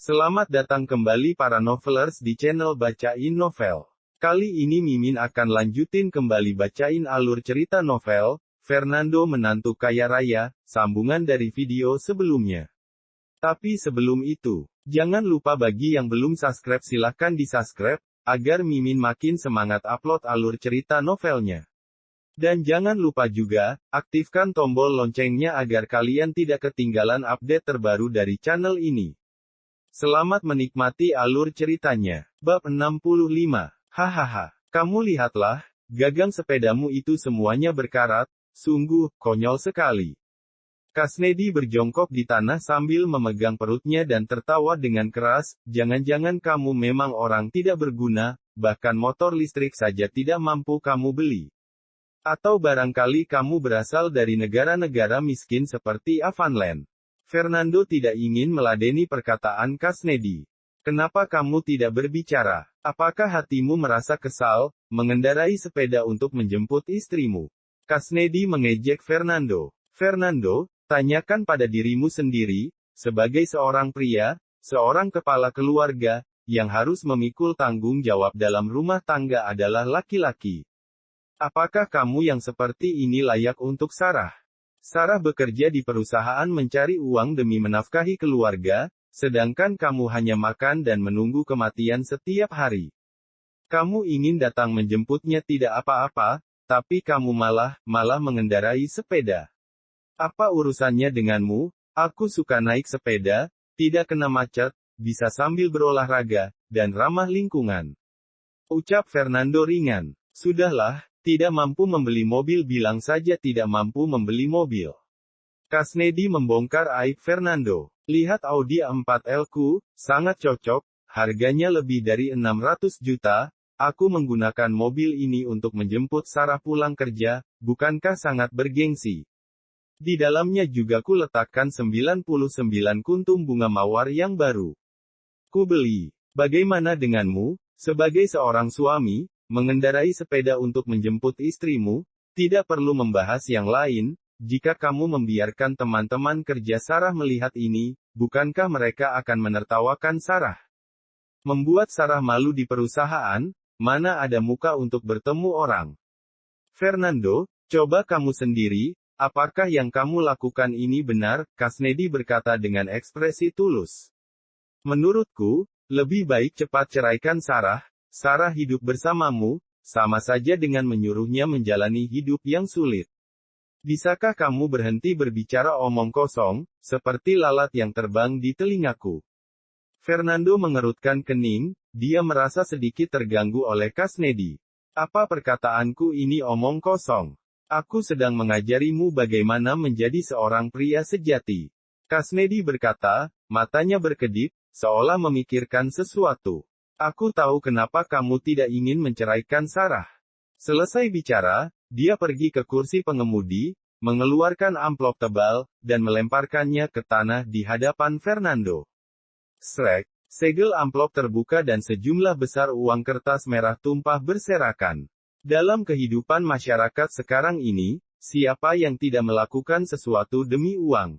Selamat datang kembali para novelers di channel Bacain Novel. Kali ini Mimin akan lanjutin kembali bacain alur cerita novel, Fernando Menantu Kaya Raya, sambungan dari video sebelumnya. Tapi sebelum itu, jangan lupa bagi yang belum subscribe silahkan di-subscribe, agar Mimin makin semangat upload alur cerita novelnya. Dan jangan lupa juga, aktifkan tombol loncengnya agar kalian tidak ketinggalan update terbaru dari channel ini. Selamat menikmati alur ceritanya. Bab 65. Hahaha. Kamu lihatlah, gagang sepedamu itu semuanya berkarat, sungguh, konyol sekali. Kasnedi berjongkok di tanah sambil memegang perutnya dan tertawa dengan keras, jangan-jangan kamu memang orang tidak berguna, bahkan motor listrik saja tidak mampu kamu beli. Atau barangkali kamu berasal dari negara-negara miskin seperti Avanland. Fernando tidak ingin meladeni perkataan Kasnedi. Kenapa kamu tidak berbicara? Apakah hatimu merasa kesal, mengendarai sepeda untuk menjemput istrimu? Kasnedi mengejek Fernando. Fernando, tanyakan pada dirimu sendiri, sebagai seorang pria, seorang kepala keluarga, yang harus memikul tanggung jawab dalam rumah tangga adalah laki-laki. Apakah kamu yang seperti ini layak untuk Sarah? Sarah bekerja di perusahaan mencari uang demi menafkahi keluarga, sedangkan kamu hanya makan dan menunggu kematian setiap hari. Kamu ingin datang menjemputnya tidak apa-apa, tapi kamu malah mengendarai sepeda. Apa urusannya denganmu? Aku suka naik sepeda, tidak kena macet, bisa sambil berolahraga, dan ramah lingkungan. Ucap Fernando ringan. Sudahlah. Tidak mampu membeli mobil bilang saja tidak mampu membeli mobil. Kasnedi membongkar aib Fernando. Lihat Audi A4L ku, sangat cocok, harganya lebih dari 600 juta, aku menggunakan mobil ini untuk menjemput Sarah pulang kerja, bukankah sangat bergengsi? Di dalamnya juga ku letakkan 99 kuntum bunga mawar yang baru. Ku beli. Bagaimana denganmu, sebagai seorang suami? Mengendarai sepeda untuk menjemput istrimu, tidak perlu membahas yang lain, jika kamu membiarkan teman-teman kerja Sarah melihat ini, bukankah mereka akan menertawakan Sarah? Membuat Sarah malu di perusahaan, mana ada muka untuk bertemu orang. Fernando, coba kamu sendiri, apakah yang kamu lakukan ini benar? Kasnedi berkata dengan ekspresi tulus. Menurutku, lebih baik cepat ceraikan Sarah. Sarah hidup bersamamu, sama saja dengan menyuruhnya menjalani hidup yang sulit. Bisakah kamu berhenti berbicara omong kosong, seperti lalat yang terbang di telingaku? Fernando mengerutkan kening, dia merasa sedikit terganggu oleh Kasnedi. Apa perkataanku ini omong kosong? Aku sedang mengajarimu bagaimana menjadi seorang pria sejati. Kasnedi berkata, matanya berkedip, seolah memikirkan sesuatu. Aku tahu kenapa kamu tidak ingin menceraikan Sarah. Selesai bicara, dia pergi ke kursi pengemudi, mengeluarkan amplop tebal, dan melemparkannya ke tanah di hadapan Fernando. Srek, segel amplop terbuka dan sejumlah besar uang kertas merah tumpah berserakan. Dalam kehidupan masyarakat sekarang ini, siapa yang tidak melakukan sesuatu demi uang?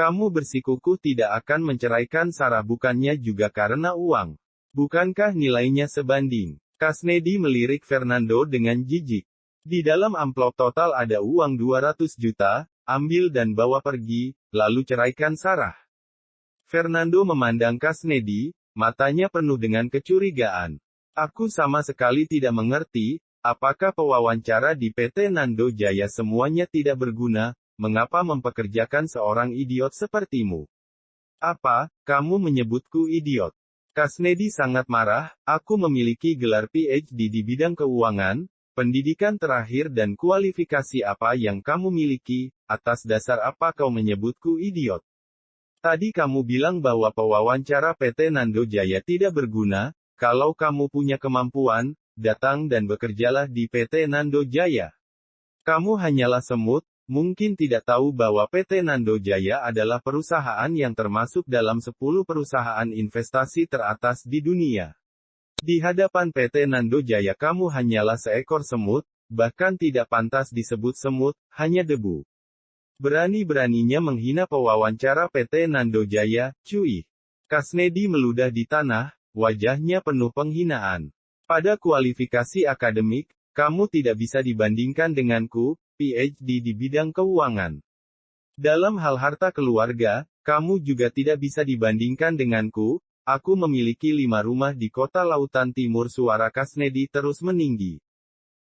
Kamu bersikukuh tidak akan menceraikan Sarah bukannya juga karena uang. Bukankah nilainya sebanding? Kasnedi melirik Fernando dengan jijik. Di dalam amplop total ada uang 200 juta, ambil dan bawa pergi, lalu ceraikan Sarah. Fernando memandang Kasnedi, matanya penuh dengan kecurigaan. Aku sama sekali tidak mengerti, apakah pewawancara di PT Nando Jaya semuanya tidak berguna, mengapa mempekerjakan seorang idiot sepertimu? Apa, kamu menyebutku idiot? Kasnedi sangat marah, aku memiliki gelar PhD di bidang keuangan, pendidikan terakhir dan kualifikasi apa yang kamu miliki, atas dasar apa kau menyebutku idiot? Tadi kamu bilang bahwa pewawancara PT Nando Jaya tidak berguna, kalau kamu punya kemampuan, datang dan bekerjalah di PT Nando Jaya. Kamu hanyalah semut. Mungkin tidak tahu bahwa PT Nando Jaya adalah perusahaan yang termasuk dalam 10 perusahaan investasi teratas di dunia. Di hadapan PT Nando Jaya kamu hanyalah seekor semut, bahkan tidak pantas disebut semut, hanya debu. Berani-beraninya menghina pewawancara PT Nando Jaya, cuy. Kasnedi meludah di tanah, wajahnya penuh penghinaan. Pada kualifikasi akademik, kamu tidak bisa dibandingkan denganku, PhD di bidang keuangan. Dalam hal harta keluarga, kamu juga tidak bisa dibandingkan denganku. Aku memiliki 5 rumah di kota lautan timur. Suara Kasnedi terus meninggi.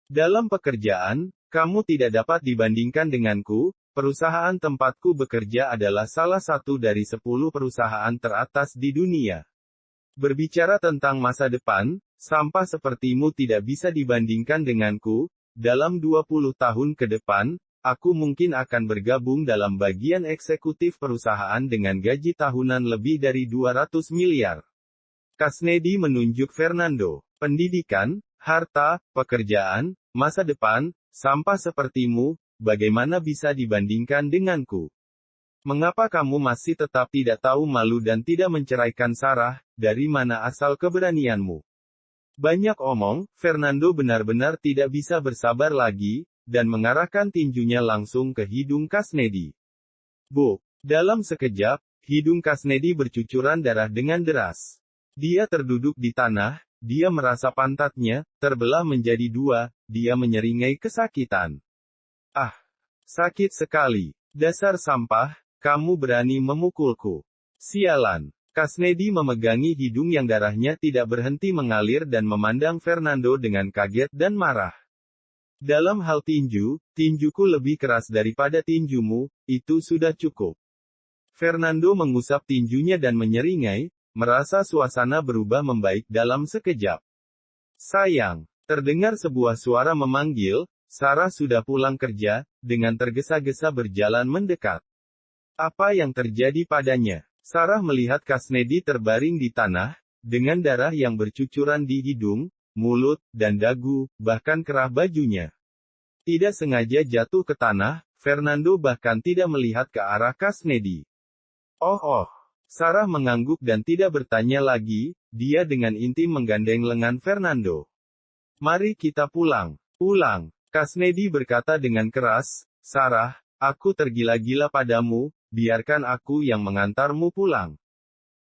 Dalam pekerjaan, kamu tidak dapat dibandingkan denganku. Perusahaan tempatku bekerja adalah salah satu dari 10 perusahaan teratas di dunia. Berbicara tentang masa depan, sampah sepertimu tidak bisa dibandingkan denganku. Dalam 20 tahun ke depan, aku mungkin akan bergabung dalam bagian eksekutif perusahaan dengan gaji tahunan lebih dari 200 miliar. Kasnedi menunjuk Fernando. Pendidikan, harta, pekerjaan, masa depan, sampah sepertimu, bagaimana bisa dibandingkan denganku? Mengapa kamu masih tetap tidak tahu malu dan tidak menceraikan Sarah? Dari mana asal keberanianmu? Banyak omong, Fernando benar-benar tidak bisa bersabar lagi, dan mengarahkan tinjunya langsung ke hidung Kasnedi. Bu! Dalam sekejap, hidung Kasnedi bercucuran darah dengan deras. Dia terduduk di tanah, dia merasa pantatnya terbelah menjadi 2, dia menyeringai kesakitan. Ah! Sakit sekali. Dasar sampah, kamu berani memukulku. Sialan. Kasnedi memegangi hidung yang darahnya tidak berhenti mengalir dan memandang Fernando dengan kaget dan marah. Dalam hal tinju, tinjuku lebih keras daripada tinjumu, itu sudah cukup. Fernando mengusap tinjunya dan menyeringai, merasa suasana berubah membaik dalam sekejap. Sayang, terdengar sebuah suara memanggil, Sarah sudah pulang kerja, dengan tergesa-gesa berjalan mendekat. Apa yang terjadi padanya? Sarah melihat Kasnedi terbaring di tanah, dengan darah yang bercucuran di hidung, mulut, dan dagu, bahkan kerah bajunya. Tidak sengaja jatuh ke tanah, Fernando bahkan tidak melihat ke arah Kasnedi. Oh. Sarah mengangguk dan tidak bertanya lagi, dia dengan intim menggandeng lengan Fernando. Mari kita pulang. Pulang. Kasnedi berkata dengan keras, Sarah, aku tergila-gila padamu, biarkan aku yang mengantarmu pulang.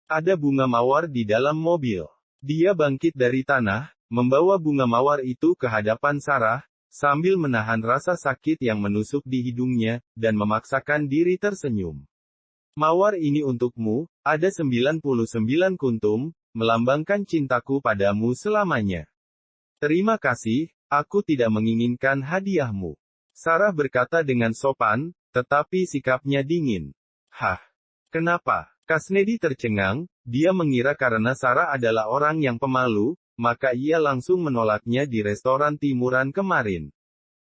Ada bunga mawar di dalam mobil. Dia bangkit dari tanah, membawa bunga mawar itu ke hadapan Sarah, sambil menahan rasa sakit yang menusuk di hidungnya, dan memaksakan diri tersenyum. Mawar ini untukmu, ada 99 kuntum, melambangkan cintaku padamu selamanya. Terima kasih, aku tidak menginginkan hadiahmu. Sarah berkata dengan sopan, tetapi sikapnya dingin. Hah? Kenapa? Kasnedi tercengang, dia mengira karena Sarah adalah orang yang pemalu, maka ia langsung menolaknya di restoran timuran kemarin.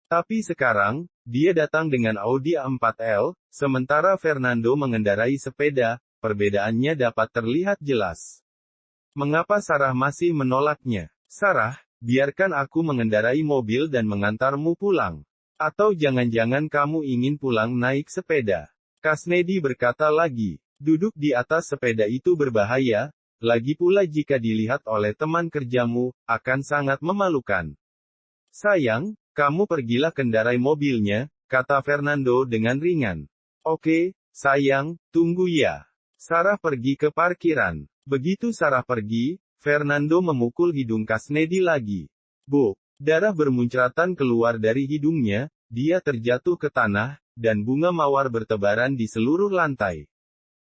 Tapi sekarang, dia datang dengan Audi A4L, sementara Fernando mengendarai sepeda, perbedaannya dapat terlihat jelas. Mengapa Sarah masih menolaknya? Sarah, biarkan aku mengendarai mobil dan mengantarmu pulang. Atau jangan-jangan kamu ingin pulang naik sepeda? Kasnedi berkata lagi, duduk di atas sepeda itu berbahaya, lagi pula jika dilihat oleh teman kerjamu, akan sangat memalukan. Sayang, kamu pergilah kendarai mobilnya, kata Fernando dengan ringan. Oke, sayang, tunggu ya. Sarah pergi ke parkiran. Begitu Sarah pergi, Fernando memukul hidung Kasnedi lagi. Bu! Darah bermuncratan keluar dari hidungnya, dia terjatuh ke tanah, dan bunga mawar bertebaran di seluruh lantai.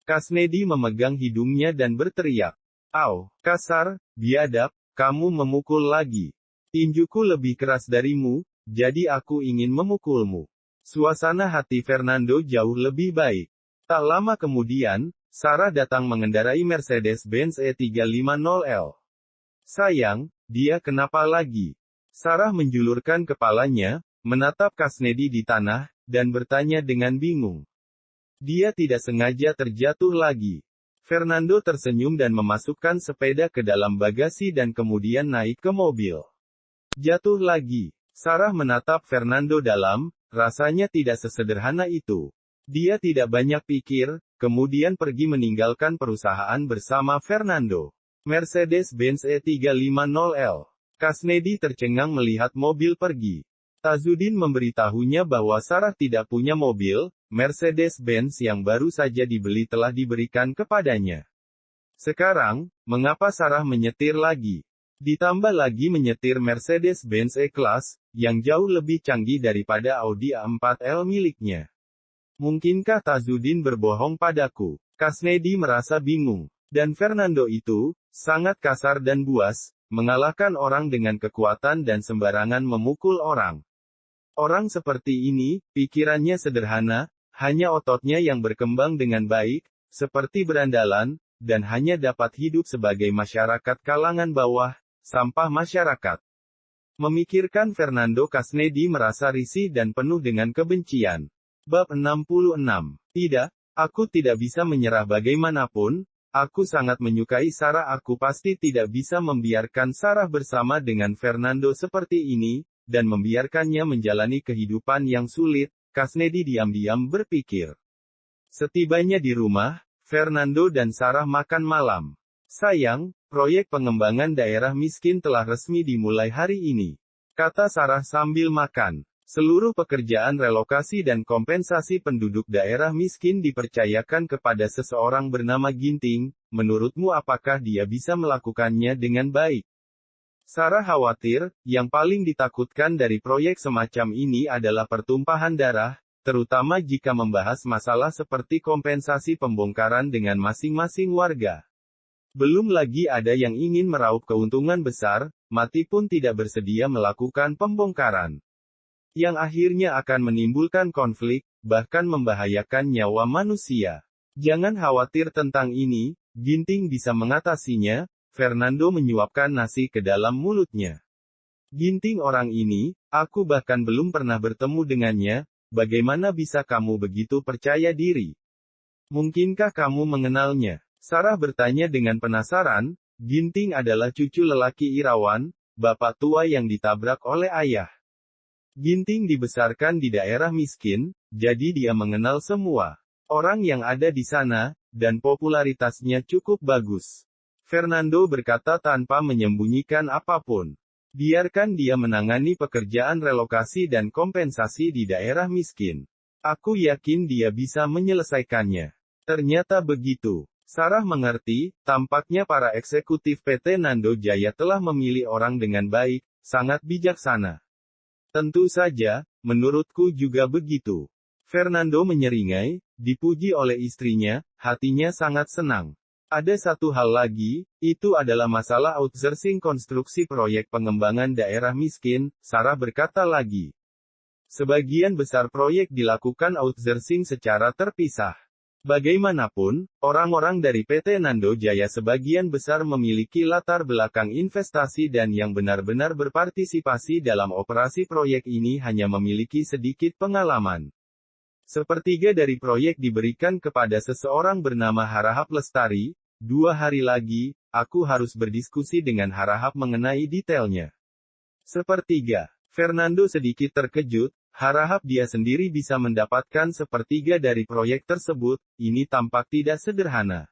Kasnedi memegang hidungnya dan berteriak. Au, kasar, biadab, kamu memukul lagi. Tinjuku lebih keras darimu, jadi aku ingin memukulmu. Suasana hati Fernando jauh lebih baik. Tak lama kemudian, Sarah datang mengendarai Mercedes-Benz E350L. Sayang, dia kenapa lagi? Sarah menjulurkan kepalanya, menatap Kasnedi di tanah, dan bertanya dengan bingung. Dia tidak sengaja terjatuh lagi. Fernando tersenyum dan memasukkan sepeda ke dalam bagasi dan kemudian naik ke mobil. Jatuh lagi. Sarah menatap Fernando dalam, rasanya tidak sesederhana itu. Dia tidak banyak pikir, kemudian pergi meninggalkan perusahaan bersama Fernando. Mercedes-Benz E350L. Kasnedi tercengang melihat mobil pergi. Tazudin memberitahunya bahwa Sarah tidak punya mobil, Mercedes-Benz yang baru saja dibeli telah diberikan kepadanya. Sekarang, mengapa Sarah menyetir lagi? Ditambah lagi menyetir Mercedes-Benz E-Class, yang jauh lebih canggih daripada Audi A4L miliknya. Mungkinkah Tazudin berbohong padaku? Kasnedi merasa bingung. Dan Fernando itu, sangat kasar dan buas, mengalahkan orang dengan kekuatan dan sembarangan memukul orang. Orang seperti ini, pikirannya sederhana, hanya ototnya yang berkembang dengan baik, seperti berandalan, dan hanya dapat hidup sebagai masyarakat kalangan bawah, sampah masyarakat. Memikirkan Fernando, Kasnedi merasa risih dan penuh dengan kebencian. Bab 66. Tidak, aku tidak bisa menyerah bagaimanapun, aku sangat menyukai Sarah, aku pasti tidak bisa membiarkan Sarah bersama dengan Fernando seperti ini, dan membiarkannya menjalani kehidupan yang sulit, Kasnedi diam-diam berpikir. Setibanya di rumah, Fernando dan Sarah makan malam. Sayang, proyek pengembangan daerah miskin telah resmi dimulai hari ini, kata Sarah sambil makan. Seluruh pekerjaan relokasi dan kompensasi penduduk daerah miskin dipercayakan kepada seseorang bernama Ginting, menurutmu apakah dia bisa melakukannya dengan baik? Sarah khawatir, yang paling ditakutkan dari proyek semacam ini adalah pertumpahan darah, terutama jika membahas masalah seperti kompensasi pembongkaran dengan masing-masing warga. Belum lagi ada yang ingin meraup keuntungan besar, mati pun tidak bersedia melakukan pembongkaran. Yang akhirnya akan menimbulkan konflik, bahkan membahayakan nyawa manusia. Jangan khawatir tentang ini, Ginting bisa mengatasinya. Fernando menyuapkan nasi ke dalam mulutnya. Ginting orang ini, aku bahkan belum pernah bertemu dengannya, bagaimana bisa kamu begitu percaya diri? Mungkinkah kamu mengenalnya? Sarah bertanya dengan penasaran. Ginting adalah cucu lelaki Irawan, bapak tua yang ditabrak oleh ayah. Ginting dibesarkan di daerah miskin, jadi dia mengenal semua orang yang ada di sana, dan popularitasnya cukup bagus. Fernando berkata tanpa menyembunyikan apapun. Biarkan dia menangani pekerjaan relokasi dan kompensasi di daerah miskin. Aku yakin dia bisa menyelesaikannya. Ternyata begitu. Sarah mengerti, tampaknya para eksekutif PT Nando Jaya telah memilih orang dengan baik, sangat bijaksana. Tentu saja, menurutku juga begitu. Fernando menyeringai, dipuji oleh istrinya, hatinya sangat senang. Ada satu hal lagi, itu adalah masalah outsourcing konstruksi proyek pengembangan daerah miskin, Sarah berkata lagi. Sebagian besar proyek dilakukan outsourcing secara terpisah. Bagaimanapun, orang-orang dari PT Nando Jaya sebagian besar memiliki latar belakang investasi dan yang benar-benar berpartisipasi dalam operasi proyek ini hanya memiliki sedikit pengalaman. Sepertiga dari proyek diberikan kepada seseorang bernama Harahap Lestari. 2 hari lagi, aku harus berdiskusi dengan Harahap mengenai detailnya. Sepertiga. Fernando sedikit terkejut, Harahap dia sendiri bisa mendapatkan sepertiga dari proyek tersebut, ini tampak tidak sederhana.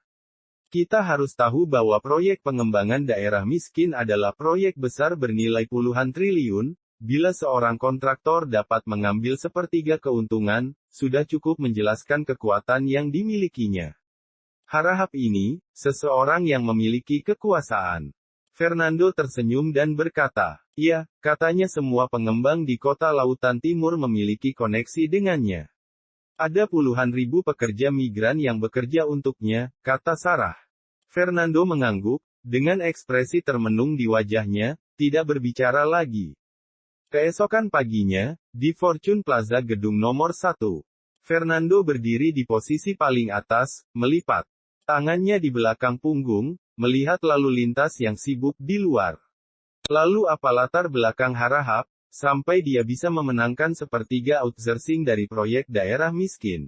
Kita harus tahu bahwa proyek pengembangan daerah miskin adalah proyek besar bernilai puluhan triliun. Bila seorang kontraktor dapat mengambil sepertiga keuntungan, sudah cukup menjelaskan kekuatan yang dimilikinya. Harahap ini, seseorang yang memiliki kekuasaan. Fernando tersenyum dan berkata, "Iya, katanya semua pengembang di kota Lautan Timur memiliki koneksi dengannya. Ada puluhan ribu pekerja migran yang bekerja untuknya," kata Sarah. Fernando mengangguk, dengan ekspresi termenung di wajahnya, tidak berbicara lagi. Keesokan paginya, di Fortune Plaza gedung nomor 1. Fernando berdiri di posisi paling atas, melipat tangannya di belakang punggung, melihat lalu lintas yang sibuk di luar. Lalu apa latar belakang Harahap, sampai dia bisa memenangkan sepertiga outsourcing dari proyek daerah miskin?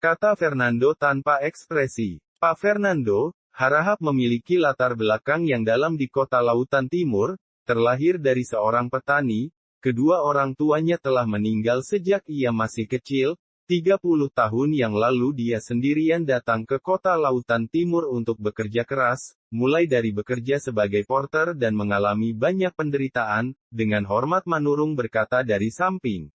Kata Fernando tanpa ekspresi. Pak Fernando, Harahap memiliki latar belakang yang dalam di kota Lautan Timur. Terlahir dari seorang petani, kedua orang tuanya telah meninggal sejak ia masih kecil. 30 tahun yang lalu dia sendirian datang ke kota Lautan Timur untuk bekerja keras, mulai dari bekerja sebagai porter dan mengalami banyak penderitaan, dengan hormat Manurung berkata dari samping.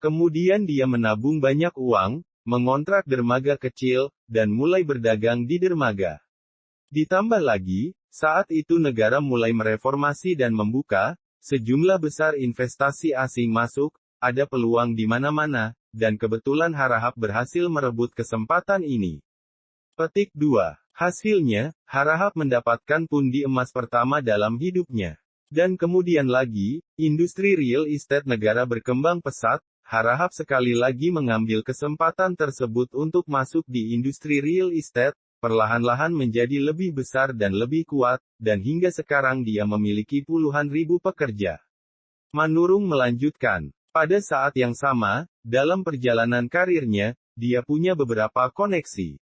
Kemudian dia menabung banyak uang, mengontrak dermaga kecil, dan mulai berdagang di dermaga. Ditambah lagi, saat itu negara mulai mereformasi dan membuka, sejumlah besar investasi asing masuk, ada peluang di mana-mana, dan kebetulan Harahap berhasil merebut kesempatan ini. Petik 2. Hasilnya, Harahap mendapatkan pundi emas pertama dalam hidupnya. Dan kemudian lagi, industri real estate negara berkembang pesat, Harahap sekali lagi mengambil kesempatan tersebut untuk masuk di industri real estate, perlahan-lahan menjadi lebih besar dan lebih kuat, dan hingga sekarang dia memiliki puluhan ribu pekerja. Manurung melanjutkan, pada saat yang sama, dalam perjalanan karirnya, dia punya beberapa koneksi.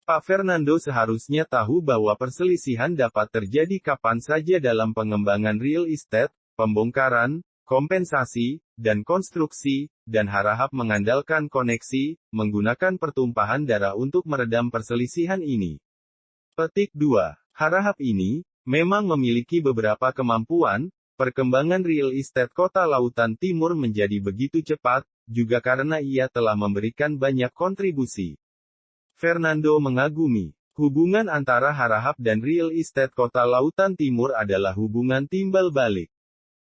Pak Fernando seharusnya tahu bahwa perselisihan dapat terjadi kapan saja dalam pengembangan real estate, pembongkaran, kompensasi, dan konstruksi, dan Harahap mengandalkan koneksi, menggunakan pertumpahan darah untuk meredam perselisihan ini. Petik 2. Harahap ini, memang memiliki beberapa kemampuan, perkembangan real estate kota Lautan Timur menjadi begitu cepat, juga karena ia telah memberikan banyak kontribusi. Fernando mengagumi. Hubungan antara Harahap dan real estate kota Lautan Timur adalah hubungan timbal balik.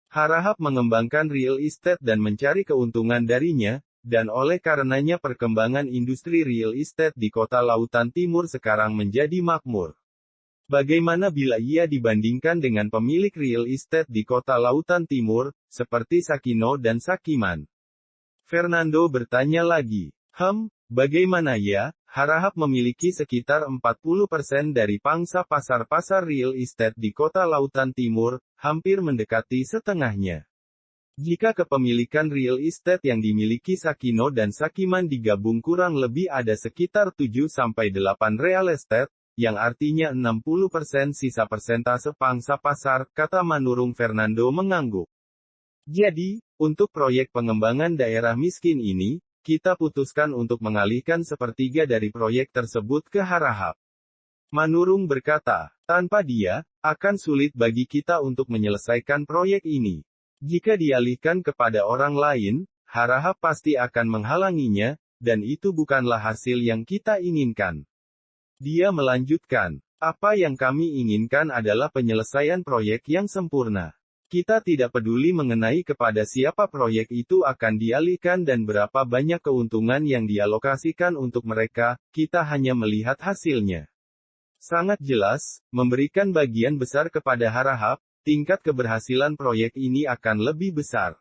Harahap mengembangkan real estate dan mencari keuntungan darinya, dan oleh karenanya perkembangan industri real estate di kota Lautan Timur sekarang menjadi makmur. Bagaimana bila ia dibandingkan dengan pemilik real estate di kota Lautan Timur, seperti Sakino dan Sakiman? Fernando bertanya lagi. Bagaimana ya? Harahap memiliki sekitar 40% dari pangsa pasar real estate di kota Lautan Timur, hampir mendekati setengahnya. Jika kepemilikan real estate yang dimiliki Sakino dan Sakiman digabung kurang lebih ada sekitar 7-8 real estate, yang artinya 60% sisa persentase pangsa pasar, kata Manurung. Fernando mengangguk. Jadi, untuk proyek pengembangan daerah miskin ini, kita putuskan untuk mengalihkan sepertiga dari proyek tersebut ke Harahap. Manurung berkata, tanpa dia, akan sulit bagi kita untuk menyelesaikan proyek ini. Jika dialihkan kepada orang lain, Harahap pasti akan menghalanginya, dan itu bukanlah hasil yang kita inginkan. Dia melanjutkan, apa yang kami inginkan adalah penyelesaian proyek yang sempurna. Kita tidak peduli mengenai kepada siapa proyek itu akan dialihkan dan berapa banyak keuntungan yang dialokasikan untuk mereka, kita hanya melihat hasilnya. Sangat jelas, memberikan bagian besar kepada Harahap, tingkat keberhasilan proyek ini akan lebih besar.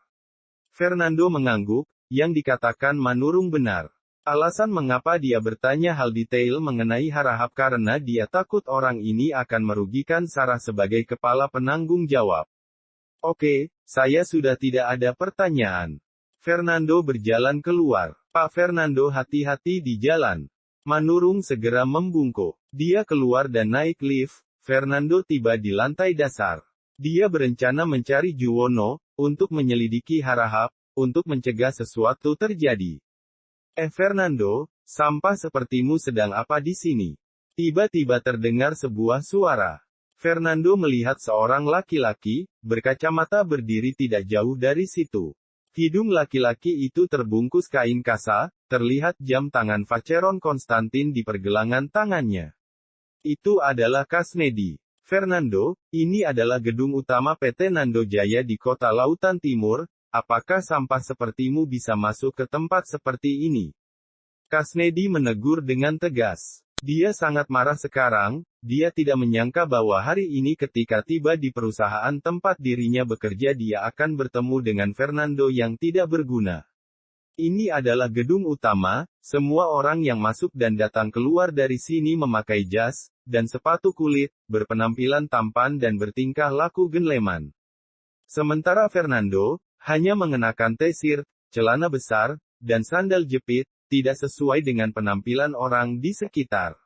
Fernando mengangguk, yang dikatakan Manurung benar. Alasan mengapa dia bertanya hal detail mengenai Harahap karena dia takut orang ini akan merugikan Sarah sebagai kepala penanggung jawab. Oke, saya sudah tidak ada pertanyaan. Fernando berjalan keluar. Pak Fernando, hati-hati di jalan. Manurung segera membungkuk. Dia keluar dan naik lift. Fernando tiba di lantai dasar. Dia berencana mencari Juwono, untuk menyelidiki Harahap, untuk mencegah sesuatu terjadi. Fernando, sampah sepertimu sedang apa di sini? Tiba-tiba terdengar sebuah suara. Fernando melihat seorang laki-laki, berkacamata berdiri tidak jauh dari situ. Hidung laki-laki itu terbungkus kain kasa, terlihat jam tangan Vacheron Konstantin di pergelangan tangannya. Itu adalah Kasnedi. Fernando, ini adalah gedung utama PT Nando Jaya di kota Lautan Timur, apakah sampah sepertimu bisa masuk ke tempat seperti ini? Kasnedi menegur dengan tegas. Dia sangat marah sekarang, dia tidak menyangka bahwa hari ini ketika tiba di perusahaan tempat dirinya bekerja dia akan bertemu dengan Fernando yang tidak berguna. Ini adalah gedung utama, semua orang yang masuk dan datang keluar dari sini memakai jas, dan sepatu kulit, berpenampilan tampan dan bertingkah laku gentleman. Sementara Fernando, hanya mengenakan t-shirt, celana besar, dan sandal jepit, tidak sesuai dengan penampilan orang di sekitar.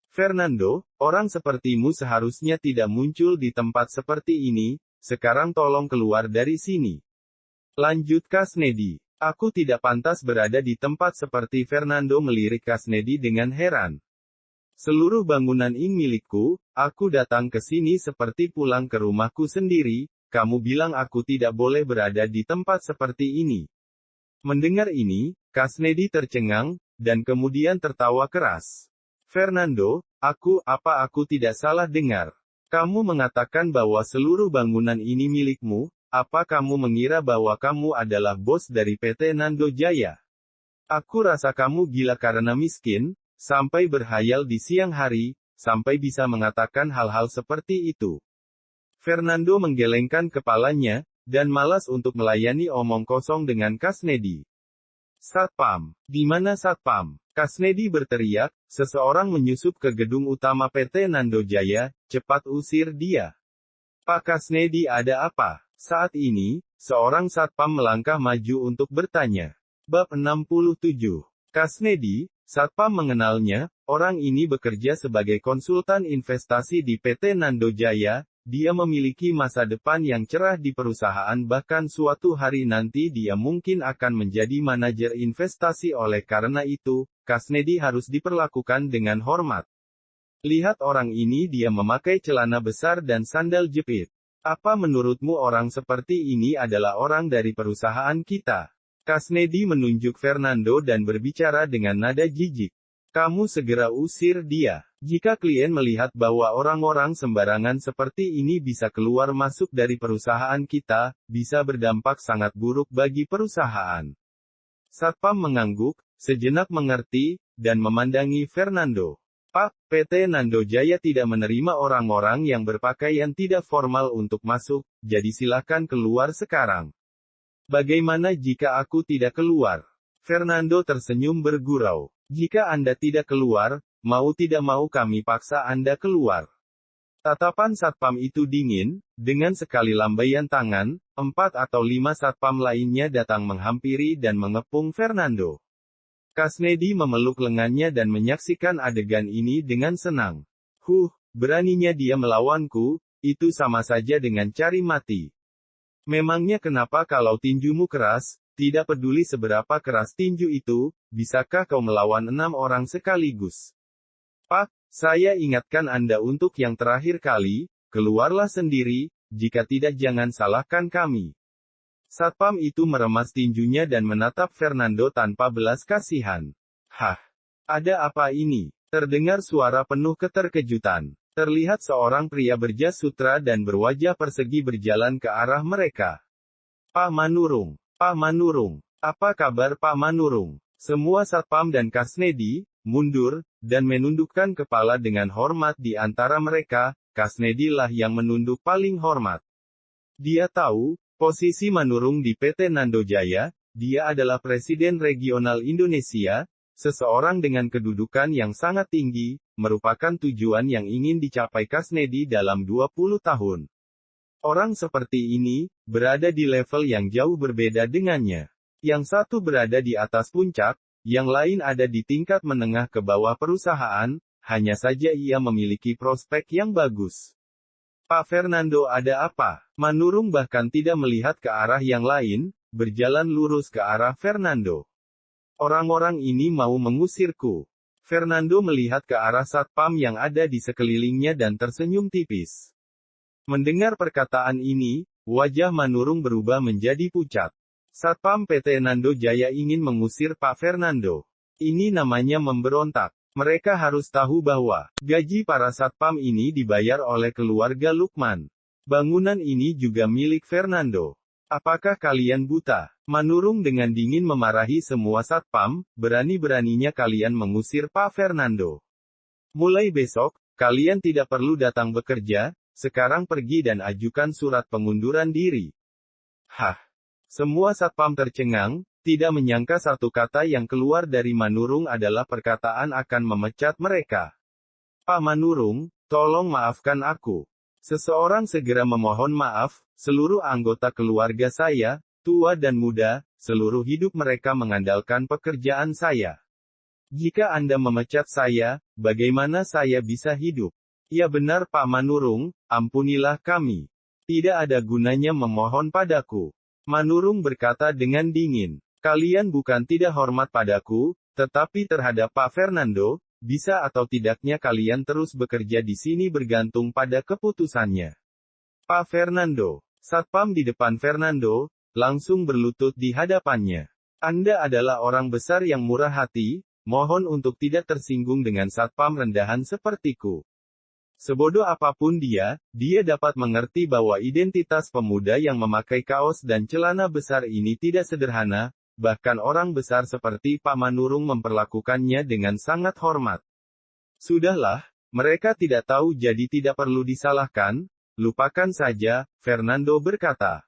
Fernando, orang sepertimu seharusnya tidak muncul di tempat seperti ini, sekarang tolong keluar dari sini. Lanjut Kasnedi. Aku tidak pantas berada di tempat seperti Fernando melirik Kasnedi dengan heran. Seluruh bangunan ini milikku, aku datang ke sini seperti pulang ke rumahku sendiri, kamu bilang aku tidak boleh berada di tempat seperti ini. Mendengar ini, Kasnedi tercengang, dan kemudian tertawa keras. Fernando, apa aku tidak salah dengar? Kamu mengatakan bahwa seluruh bangunan ini milikmu, apa kamu mengira bahwa kamu adalah bos dari PT Nando Jaya? Aku rasa kamu gila karena miskin, sampai berhayal di siang hari, sampai bisa mengatakan hal-hal seperti itu. Fernando menggelengkan kepalanya, dan malas untuk melayani omong kosong dengan Kasnedi. Satpam, di mana Satpam? Kasnedi berteriak, seseorang menyusup ke gedung utama PT Nando Jaya, cepat usir dia. Pak Kasnedi, ada apa? Saat ini, seorang Satpam melangkah maju untuk bertanya. Bab 67. Kasnedi, Satpam mengenalnya, orang ini bekerja sebagai konsultan investasi di PT Nando Jaya, dia memiliki masa depan yang cerah di perusahaan bahkan suatu hari nanti dia mungkin akan menjadi manajer investasi oleh karena itu, Kasnedi harus diperlakukan dengan hormat. Lihat orang ini, dia memakai celana besar dan sandal jepit. Apa menurutmu orang seperti ini adalah orang dari perusahaan kita? Kasnedi menunjuk Fernando dan berbicara dengan nada jijik. Kamu segera usir dia. Jika klien melihat bahwa orang-orang sembarangan seperti ini bisa keluar masuk dari perusahaan kita, bisa berdampak sangat buruk bagi perusahaan. Satpam mengangguk, sejenak mengerti, dan memandangi Fernando. Pak, PT Nando Jaya tidak menerima orang-orang yang berpakaian tidak formal untuk masuk, jadi silakan keluar sekarang. Bagaimana jika aku tidak keluar? Fernando tersenyum bergurau. Jika Anda tidak keluar, mau tidak mau kami paksa Anda keluar. Tatapan Satpam itu dingin, dengan sekali lambaian tangan, 4 atau 5 Satpam lainnya datang menghampiri dan mengepung Fernando. Kasnedi memeluk lengannya dan menyaksikan adegan ini dengan senang. Beraninya dia melawanku, itu sama saja dengan cari mati. Memangnya kenapa kalau tinjumu keras? Tidak peduli seberapa keras tinju itu, bisakah kau melawan 6 orang sekaligus? Pak, saya ingatkan Anda untuk yang terakhir kali, keluarlah sendiri, jika tidak jangan salahkan kami. Satpam itu meremas tinjunya dan menatap Fernando tanpa belas kasihan. Ada apa ini? Terdengar suara penuh keterkejutan. Terlihat seorang pria berjas sutra dan berwajah persegi berjalan ke arah mereka. Pak Manurung. Pak Manurung, apa kabar Pak Manurung? Semua Satpam dan Kasnedi mundur, dan menundukkan kepala dengan hormat di antara mereka. Kasnedi lah yang menunduk paling hormat. Dia tahu, posisi Manurung di PT Nando Jaya, dia adalah Presiden Regional Indonesia, seseorang dengan kedudukan yang sangat tinggi, merupakan tujuan yang ingin dicapai Kasnedi dalam 20 tahun. Orang seperti ini, berada di level yang jauh berbeda dengannya. Yang satu berada di atas puncak, yang lain ada di tingkat menengah ke bawah perusahaan, hanya saja ia memiliki prospek yang bagus. Pak Fernando, ada apa? Manurung bahkan tidak melihat ke arah yang lain, berjalan lurus ke arah Fernando. Orang-orang ini mau mengusirku. Fernando melihat ke arah Satpam yang ada di sekelilingnya dan tersenyum tipis. Mendengar perkataan ini, wajah Manurung berubah menjadi pucat. Satpam PT Nando Jaya ingin mengusir Pak Fernando. Ini namanya memberontak. Mereka harus tahu bahwa gaji para Satpam ini dibayar oleh keluarga Lukman. Bangunan ini juga milik Fernando. Apakah kalian buta? Manurung dengan dingin memarahi semua Satpam, berani-beraninya kalian mengusir Pak Fernando. Mulai besok, kalian tidak perlu datang bekerja. Sekarang pergi dan ajukan surat pengunduran diri. Semua Satpam tercengang, tidak menyangka satu kata yang keluar dari Manurung adalah perkataan akan memecat mereka. Pak Manurung, tolong maafkan aku. Seseorang segera memohon maaf, seluruh anggota keluarga saya, tua dan muda, seluruh hidup mereka mengandalkan pekerjaan saya. Jika Anda memecat saya, bagaimana saya bisa hidup? Ya benar Pak Manurung, ampunilah kami. Tidak ada gunanya memohon padaku. Manurung berkata dengan dingin. Kalian bukan tidak hormat padaku, tetapi terhadap Pak Fernando, bisa atau tidaknya kalian terus bekerja di sini bergantung pada keputusannya. Pak Fernando. Satpam di depan Fernando, langsung berlutut di hadapannya. Anda adalah orang besar yang murah hati, mohon untuk tidak tersinggung dengan satpam rendahan sepertiku. Sebodoh apapun dia dapat mengerti bahwa identitas pemuda yang memakai kaos dan celana besar ini tidak sederhana, bahkan orang besar seperti Pak Manurung memperlakukannya dengan sangat hormat. Sudahlah, mereka tidak tahu jadi tidak perlu disalahkan, lupakan saja, Fernando berkata.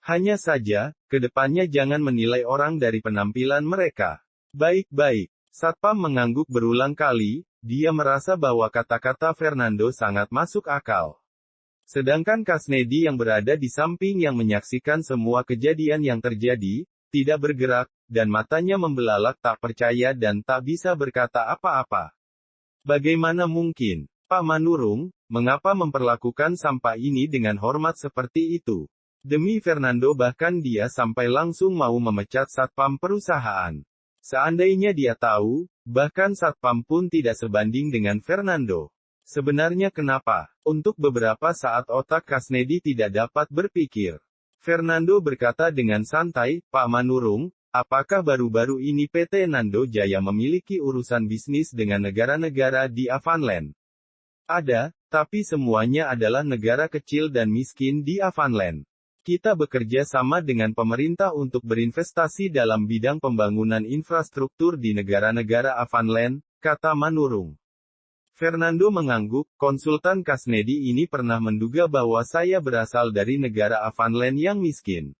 Hanya saja, kedepannya jangan menilai orang dari penampilan mereka. Baik-baik, satpam mengangguk berulang kali. Dia merasa bahwa kata-kata Fernando sangat masuk akal. Sedangkan Kasnedi yang berada di samping yang menyaksikan semua kejadian yang terjadi, tidak bergerak, dan matanya membelalak tak percaya dan tak bisa berkata apa-apa. Bagaimana mungkin, Pak Manurung, mengapa memperlakukan sampah ini dengan hormat seperti itu? Demi Fernando bahkan dia sampai langsung mau memecat satpam perusahaan. Seandainya dia tahu, bahkan satpam pun tidak sebanding dengan Fernando. Sebenarnya kenapa? Untuk beberapa saat otak Kasnedi tidak dapat berpikir. Fernando berkata dengan santai, Pak Manurung, apakah baru-baru ini PT Nando Jaya memiliki urusan bisnis dengan negara-negara di Avanland? Ada, tapi semuanya adalah negara kecil dan miskin di Avanland. Kita bekerja sama dengan pemerintah untuk berinvestasi dalam bidang pembangunan infrastruktur di negara-negara Avanland, kata Manurung. Fernando mengangguk, konsultan Kasnedi ini pernah menduga bahwa saya berasal dari negara Avanland yang miskin.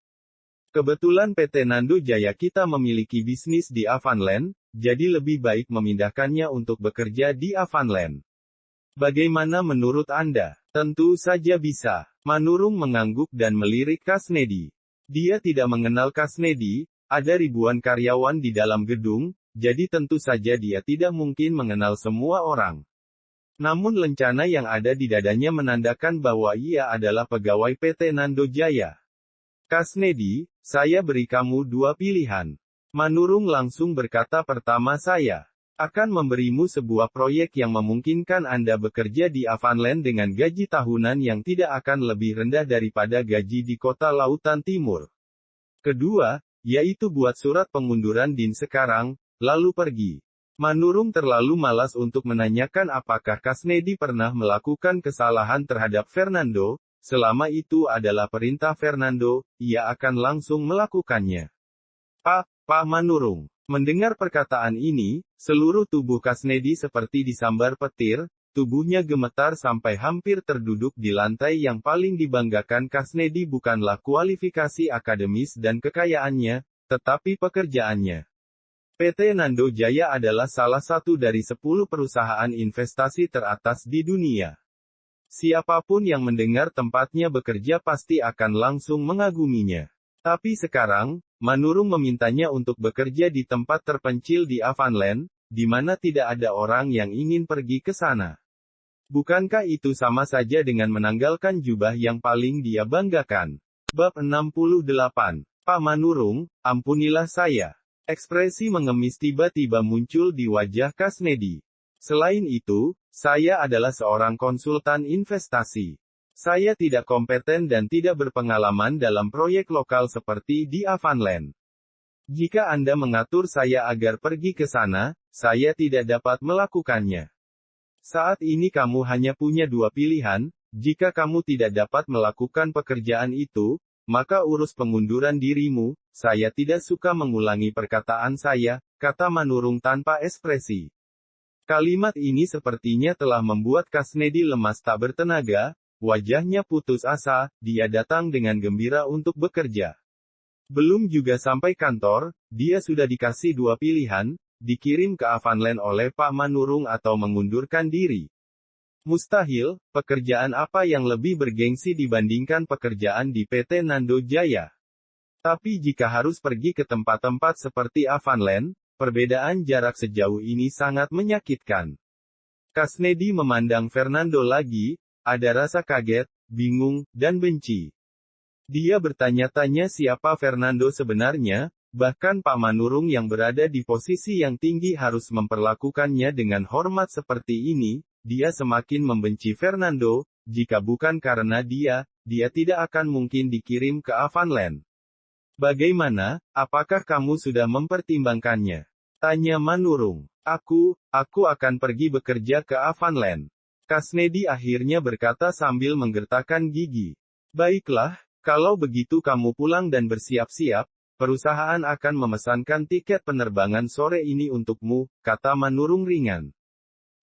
Kebetulan PT Nando Jaya kita memiliki bisnis di Avanland, jadi lebih baik memindahkannya untuk bekerja di Avanland. Bagaimana menurut Anda? Tentu saja bisa. Manurung mengangguk dan melirik Kasnedi. Dia tidak mengenal Kasnedi, ada ribuan karyawan di dalam gedung, jadi tentu saja dia tidak mungkin mengenal semua orang. Namun lencana yang ada di dadanya menandakan bahwa ia adalah pegawai PT Nando Jaya. Kasnedi, saya beri kamu dua pilihan. Manurung langsung berkata pertama saya akan memberimu sebuah proyek yang memungkinkan Anda bekerja di Avanland dengan gaji tahunan yang tidak akan lebih rendah daripada gaji di kota Lautan Timur. Kedua, yaitu buat surat pengunduran DIN sekarang, lalu pergi. Manurung terlalu malas untuk menanyakan apakah Kasnedi pernah melakukan kesalahan terhadap Fernando, selama itu adalah perintah Fernando, ia akan langsung melakukannya. Pak Manurung. Mendengar perkataan ini, seluruh tubuh Kasnedi seperti disambar petir, tubuhnya gemetar sampai hampir terduduk di lantai. Yang paling dibanggakan Kasnedi bukanlah kualifikasi akademis dan kekayaannya, tetapi pekerjaannya. PT Nando Jaya adalah salah satu dari 10 perusahaan investasi teratas di dunia. Siapapun yang mendengar tempatnya bekerja pasti akan langsung mengaguminya. Tapi sekarang, Manurung memintanya untuk bekerja di tempat terpencil di Avanland, di mana tidak ada orang yang ingin pergi ke sana. Bukankah itu sama saja dengan menanggalkan jubah yang paling dia banggakan? Bab 68. Pak Manurung, ampunilah saya. Ekspresi mengemis tiba-tiba muncul di wajah Kasnedi. Selain itu, saya adalah seorang konsultan investasi. Saya tidak kompeten dan tidak berpengalaman dalam proyek lokal seperti di Avanland. Jika Anda mengatur saya agar pergi ke sana, saya tidak dapat melakukannya. Saat ini kamu hanya punya dua pilihan, jika kamu tidak dapat melakukan pekerjaan itu, maka urus pengunduran dirimu. Saya tidak suka mengulangi perkataan saya, kata Manurung tanpa ekspresi. Kalimat ini sepertinya telah membuat Kasnedi lemas tak bertenaga. Wajahnya putus asa, dia datang dengan gembira untuk bekerja. Belum juga sampai kantor, dia sudah dikasih dua pilihan, dikirim ke Avanland oleh Pak Manurung atau mengundurkan diri. Mustahil, pekerjaan apa yang lebih bergengsi dibandingkan pekerjaan di PT Nando Jaya? Tapi jika harus pergi ke tempat-tempat seperti Avanland, perbedaan jarak sejauh ini sangat menyakitkan. Kasnedi memandang Fernando lagi. Ada rasa kaget, bingung, dan benci. Dia bertanya-tanya siapa Fernando sebenarnya, bahkan Pak Manurung yang berada di posisi yang tinggi harus memperlakukannya dengan hormat seperti ini. Dia semakin membenci Fernando, jika bukan karena dia tidak akan mungkin dikirim ke Avanland. Bagaimana, apakah kamu sudah mempertimbangkannya? Tanya Manurung. Aku akan pergi bekerja ke Avanland. Kasnedi akhirnya berkata sambil menggertakkan gigi. Baiklah, kalau begitu kamu pulang dan bersiap-siap, perusahaan akan memesankan tiket penerbangan sore ini untukmu, kata Manurung ringan.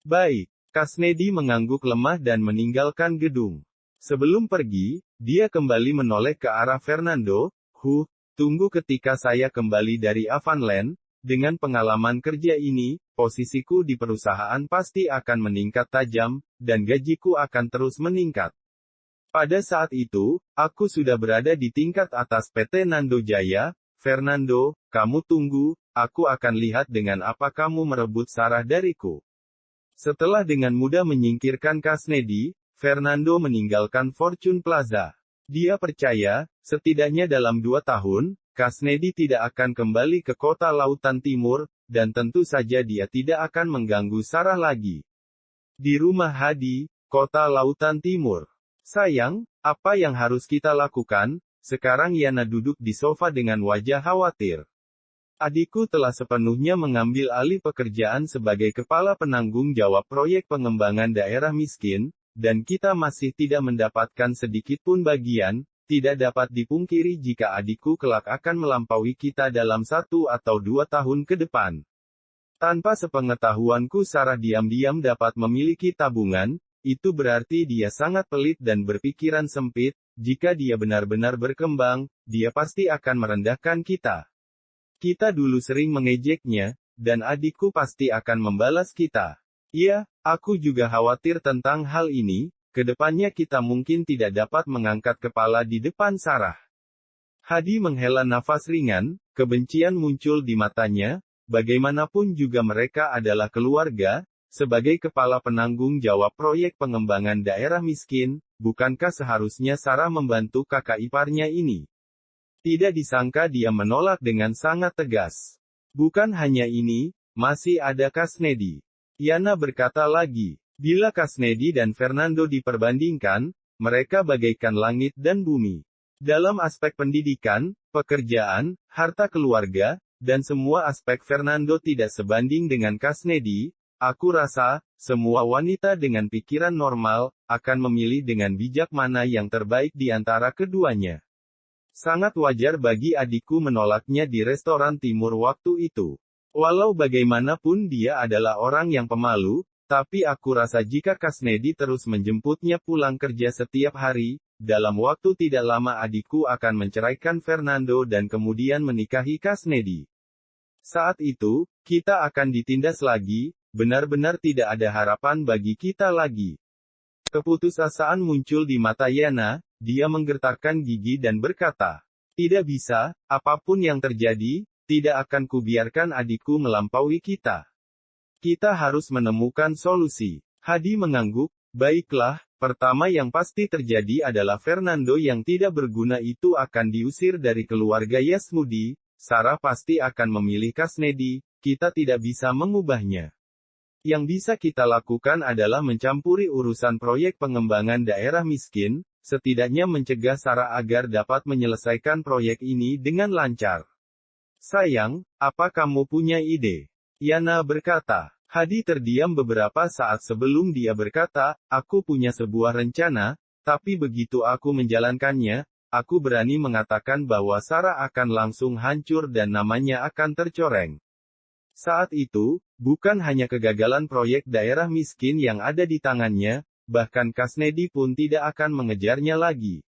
Baik, Kasnedi mengangguk lemah dan meninggalkan gedung. Sebelum pergi, dia kembali menoleh ke arah Fernando. Tunggu ketika saya kembali dari Avanland. Dengan pengalaman kerja ini, posisiku di perusahaan pasti akan meningkat tajam, dan gajiku akan terus meningkat. Pada saat itu, aku sudah berada di tingkat atas PT Nando Jaya. Fernando, kamu tunggu, aku akan lihat dengan apa kamu merebut Sarah dariku. Setelah dengan mudah menyingkirkan Kasnedi, Fernando meninggalkan Fortune Plaza. Dia percaya, setidaknya dalam 2 tahun, Kasnedi tidak akan kembali ke kota Lautan Timur, dan tentu saja dia tidak akan mengganggu Sarah lagi. Di rumah Hadi, kota Lautan Timur. Sayang, apa yang harus kita lakukan? Sekarang Yana duduk di sofa dengan wajah khawatir. Adikku telah sepenuhnya mengambil alih pekerjaan sebagai kepala penanggung jawab proyek pengembangan daerah miskin, dan kita masih tidak mendapatkan sedikit pun bagian. Tidak dapat dipungkiri jika adikku kelak akan melampaui kita dalam 1 atau 2 tahun ke depan. Tanpa sepengetahuanku Sarah diam-diam dapat memiliki tabungan, itu berarti dia sangat pelit dan berpikiran sempit. Jika dia benar-benar berkembang, dia pasti akan merendahkan kita. Kita dulu sering mengejeknya, dan adikku pasti akan membalas kita. Iya, aku juga khawatir tentang hal ini. Kedepannya kita mungkin tidak dapat mengangkat kepala di depan Sarah. Hadi menghela nafas ringan, kebencian muncul di matanya. Bagaimanapun juga mereka adalah keluarga. Sebagai kepala penanggung jawab proyek pengembangan daerah miskin, bukankah seharusnya Sarah membantu kakak iparnya ini? Tidak disangka dia menolak dengan sangat tegas. Bukan hanya ini, masih ada Kasnedi. Yana berkata lagi. Bila Kasnedi dan Fernando diperbandingkan, mereka bagaikan langit dan bumi. Dalam aspek pendidikan, pekerjaan, harta keluarga, dan semua aspek Fernando tidak sebanding dengan Kasnedi. Aku rasa, semua wanita dengan pikiran normal, akan memilih dengan bijak mana yang terbaik di antara keduanya. Sangat wajar bagi adikku menolaknya di restoran timur waktu itu. Walau bagaimanapun dia adalah orang yang pemalu, tapi aku rasa jika Kasnedi terus menjemputnya pulang kerja setiap hari, dalam waktu tidak lama adikku akan menceraikan Fernando dan kemudian menikahi Kasnedi. Saat itu, kita akan ditindas lagi, benar-benar tidak ada harapan bagi kita lagi. Keputusasaan muncul di mata Yana, dia menggertakkan gigi dan berkata, tidak bisa, apapun yang terjadi, tidak akan kubiarkan adikku melampaui kita. Kita harus menemukan solusi. Hadi mengangguk, baiklah, pertama yang pasti terjadi adalah Fernando yang tidak berguna itu akan diusir dari keluarga Yasmudi. Sarah pasti akan memilih Kasnedi, kita tidak bisa mengubahnya. Yang bisa kita lakukan adalah mencampuri urusan proyek pengembangan daerah miskin, setidaknya mencegah Sarah agar dapat menyelesaikan proyek ini dengan lancar. Sayang, apa kamu punya ide? Yana berkata. Hadi terdiam beberapa saat sebelum dia berkata, aku punya sebuah rencana, tapi begitu aku menjalankannya, aku berani mengatakan bahwa Sarah akan langsung hancur dan namanya akan tercoreng. Saat itu, bukan hanya kegagalan proyek daerah miskin yang ada di tangannya, bahkan Kasnedi pun tidak akan mengejarnya lagi.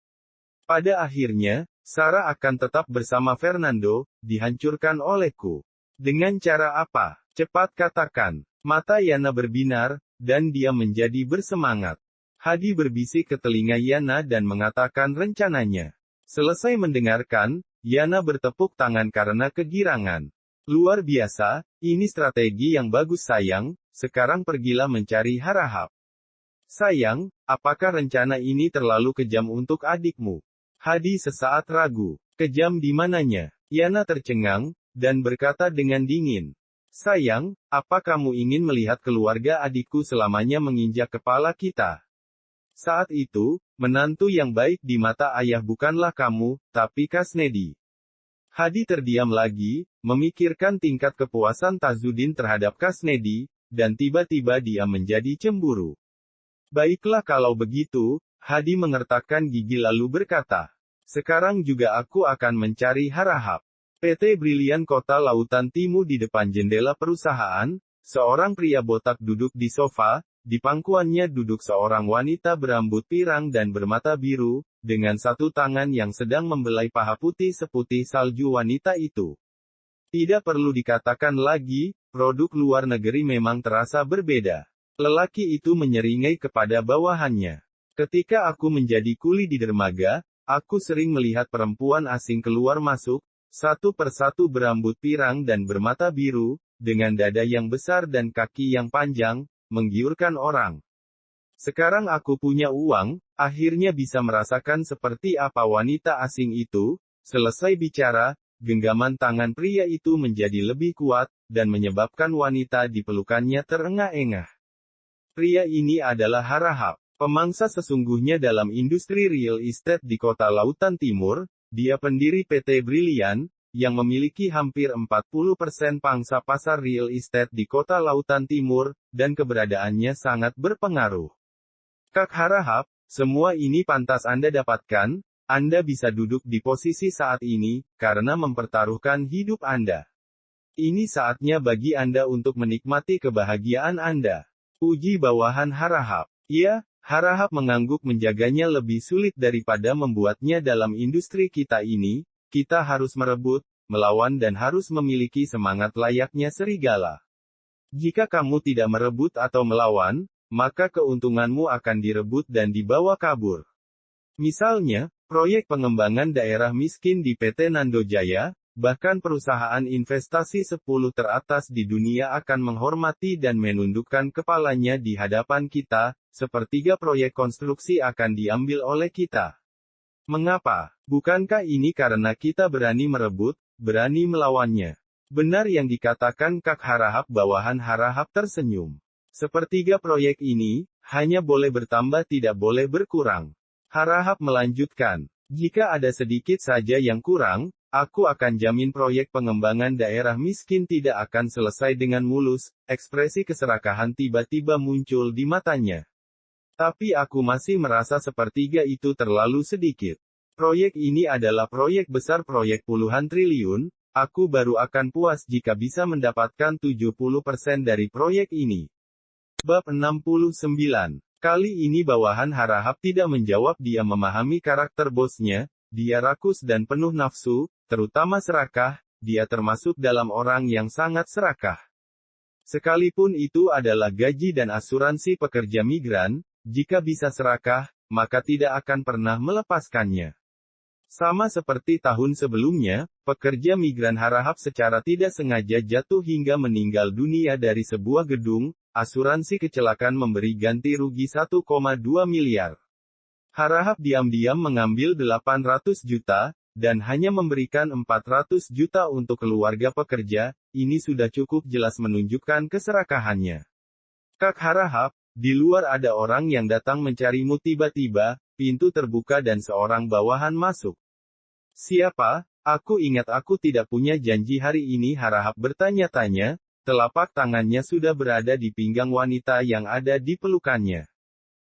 Pada akhirnya, Sarah akan tetap bersama Fernando, dihancurkan olehku. Dengan cara apa? Cepat katakan. Mata Yana berbinar, dan dia menjadi bersemangat. Hadi berbisik ke telinga Yana dan mengatakan rencananya. Selesai mendengarkan, Yana bertepuk tangan karena kegirangan. Luar biasa, ini strategi yang bagus sayang, sekarang pergilah mencari Harahap. Sayang, apakah rencana ini terlalu kejam untuk adikmu? Hadi sesaat ragu. Kejam di mananya? Yana tercengang, dan berkata dengan dingin. Sayang, apa kamu ingin melihat keluarga adikku selamanya menginjak kepala kita? Saat itu, menantu yang baik di mata ayah bukanlah kamu, tapi Kasnedi. Hadi terdiam lagi, memikirkan tingkat kepuasan Tazudin terhadap Kasnedi, dan tiba-tiba dia menjadi cemburu. Baiklah kalau begitu, Hadi mengertakkan gigi lalu berkata. Sekarang juga aku akan mencari Harahap. PT Brilian Kota Lautan Timur di depan jendela perusahaan, seorang pria botak duduk di sofa, di pangkuannya duduk seorang wanita berambut pirang dan bermata biru, dengan satu tangan yang sedang membelai paha putih seputih salju wanita itu. Tidak perlu dikatakan lagi, produk luar negeri memang terasa berbeda. Lelaki itu menyeringai kepada bawahannya. Ketika aku menjadi kuli di dermaga, aku sering melihat perempuan asing keluar masuk, satu persatu berambut pirang dan bermata biru, dengan dada yang besar dan kaki yang panjang, menggiurkan orang. Sekarang aku punya uang, akhirnya bisa merasakan seperti apa wanita asing itu. Selesai bicara, genggaman tangan pria itu menjadi lebih kuat, dan menyebabkan wanita di pelukannya terengah-engah. Pria ini adalah Harahap, pemangsa sesungguhnya dalam industri real estate di kota Lautan Timur. Dia pendiri PT Brilian, yang memiliki hampir 40% pangsa pasar real estate di kota Lautan Timur, dan keberadaannya sangat berpengaruh. Kak Harahap, semua ini pantas Anda dapatkan. Anda bisa duduk di posisi saat ini, karena mempertaruhkan hidup Anda. Ini saatnya bagi Anda untuk menikmati kebahagiaan Anda. Uji bawahan Harahap. Ya, Harahap mengangguk menjaganya lebih sulit daripada membuatnya dalam industri kita ini. Kita harus merebut, melawan dan harus memiliki semangat layaknya serigala. Jika kamu tidak merebut atau melawan, maka keuntunganmu akan direbut dan dibawa kabur. Misalnya, proyek pengembangan daerah miskin di PT Nando Jaya, bahkan perusahaan investasi 10 teratas di dunia akan menghormati dan menundukkan kepalanya di hadapan kita, sepertiga proyek konstruksi akan diambil oleh kita. Mengapa? Bukankah ini karena kita berani merebut, berani melawannya? Benar yang dikatakan Kak Harahap. Bawahan Harahap tersenyum. Sepertiga proyek ini, hanya boleh bertambah tidak boleh berkurang. Harahap melanjutkan. Jika ada sedikit saja yang kurang, aku akan jamin proyek pengembangan daerah miskin tidak akan selesai dengan mulus. Ekspresi keserakahan tiba-tiba muncul di matanya. Tapi aku masih merasa sepertiga itu terlalu sedikit. Proyek ini adalah proyek besar, proyek puluhan triliun. Aku baru akan puas jika bisa mendapatkan 70% dari proyek ini. Bab 69. Kali ini bawahan Harahap tidak menjawab. Dia memahami karakter bosnya. Dia rakus dan penuh nafsu, terutama serakah. Dia termasuk dalam orang yang sangat serakah. Sekalipun itu adalah gaji dan asuransi pekerja migran, jika bisa serakah, maka tidak akan pernah melepaskannya. Sama seperti tahun sebelumnya, pekerja migran Harahap secara tidak sengaja jatuh hingga meninggal dunia dari sebuah gedung. Asuransi kecelakaan memberi ganti rugi 1,2 miliar. Harahap diam-diam mengambil 800 juta, dan hanya memberikan 400 juta untuk keluarga pekerja. Ini sudah cukup jelas menunjukkan keserakahannya. Kak Harahap, di luar ada orang yang datang mencarimu. Tiba-tiba, pintu terbuka dan seorang bawahan masuk. Siapa? Aku ingat aku tidak punya janji hari ini. Harahap bertanya-tanya. Telapak tangannya sudah berada di pinggang wanita yang ada di pelukannya.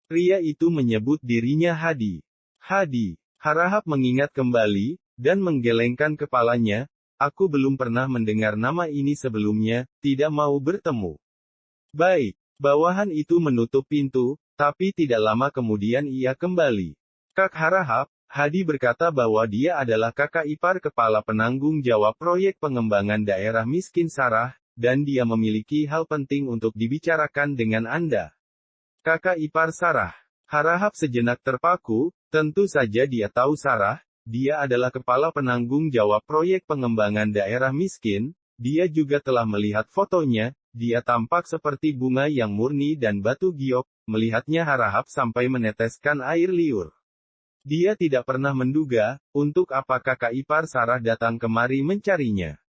Pria itu menyebut dirinya Hadi. Hadi. Harahap mengingat kembali, dan menggelengkan kepalanya. Aku belum pernah mendengar nama ini sebelumnya, tidak mau bertemu. Baik. Bawahan itu menutup pintu, tapi tidak lama kemudian ia kembali. Kak Harahap, Hadi berkata bahwa dia adalah kakak ipar kepala penanggung jawab proyek pengembangan daerah miskin Sarah, dan dia memiliki hal penting untuk dibicarakan dengan Anda. Kakak ipar Sarah. Harahap sejenak terpaku. Tentu saja dia tahu Sarah. Dia adalah kepala penanggung jawab proyek pengembangan daerah miskin. Dia juga telah melihat fotonya. Dia tampak seperti bunga yang murni dan batu giok. Melihatnya Harahap sampai meneteskan air liur. Dia tidak pernah menduga, untuk apa kakak ipar Sarah datang kemari mencarinya.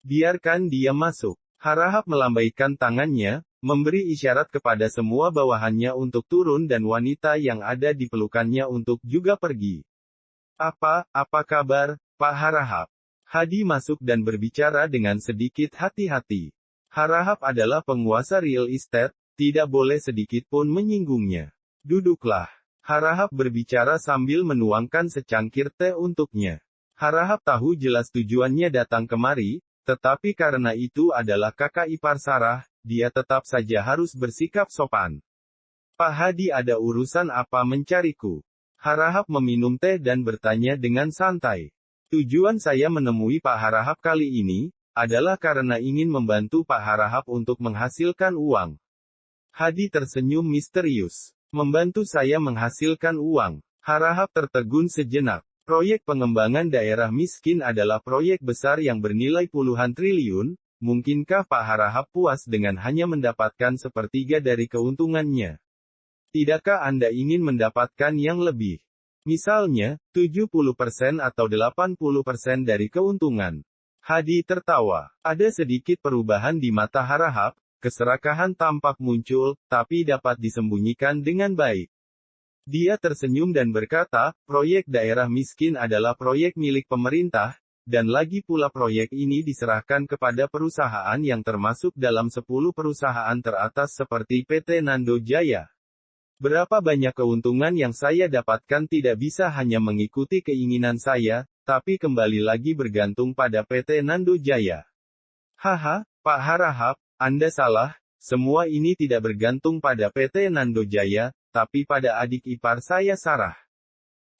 Biarkan dia masuk. Harahap melambaikan tangannya, memberi isyarat kepada semua bawahannya untuk turun dan wanita yang ada di pelukannya untuk juga pergi. Apa kabar, Pak Harahap? Hadi masuk dan berbicara dengan sedikit hati-hati. Harahap adalah penguasa real estate, tidak boleh sedikit pun menyinggungnya. Duduklah. Harahap berbicara sambil menuangkan secangkir teh untuknya. Harahap tahu jelas tujuannya datang kemari, tetapi karena itu adalah kakak ipar Sarah, dia tetap saja harus bersikap sopan. Pak Hadi, ada urusan apa mencariku? Harahap meminum teh dan bertanya dengan santai. Tujuan saya menemui Pak Harahap kali ini, adalah karena ingin membantu Pak Harahap untuk menghasilkan uang. Hadi tersenyum misterius. Membantu saya menghasilkan uang. Harahap tertegun sejenak. Proyek pengembangan daerah miskin adalah proyek besar yang bernilai puluhan triliun, mungkinkah Pak Harahap puas dengan hanya mendapatkan sepertiga dari keuntungannya? Tidakkah Anda ingin mendapatkan yang lebih? Misalnya, 70% atau 80% dari keuntungan. Hadi tertawa. Ada sedikit perubahan di mata Harahap, keserakahan tampak muncul, tapi dapat disembunyikan dengan baik. Dia tersenyum dan berkata, proyek daerah miskin adalah proyek milik pemerintah, dan lagi pula proyek ini diserahkan kepada perusahaan yang termasuk dalam 10 perusahaan teratas seperti PT Nando Jaya. Berapa banyak keuntungan yang saya dapatkan tidak bisa hanya mengikuti keinginan saya, tapi kembali lagi bergantung pada PT Nando Jaya. Haha, Pak Harahap, Anda salah, semua ini tidak bergantung pada PT Nando Jaya, tapi pada adik ipar saya Sarah.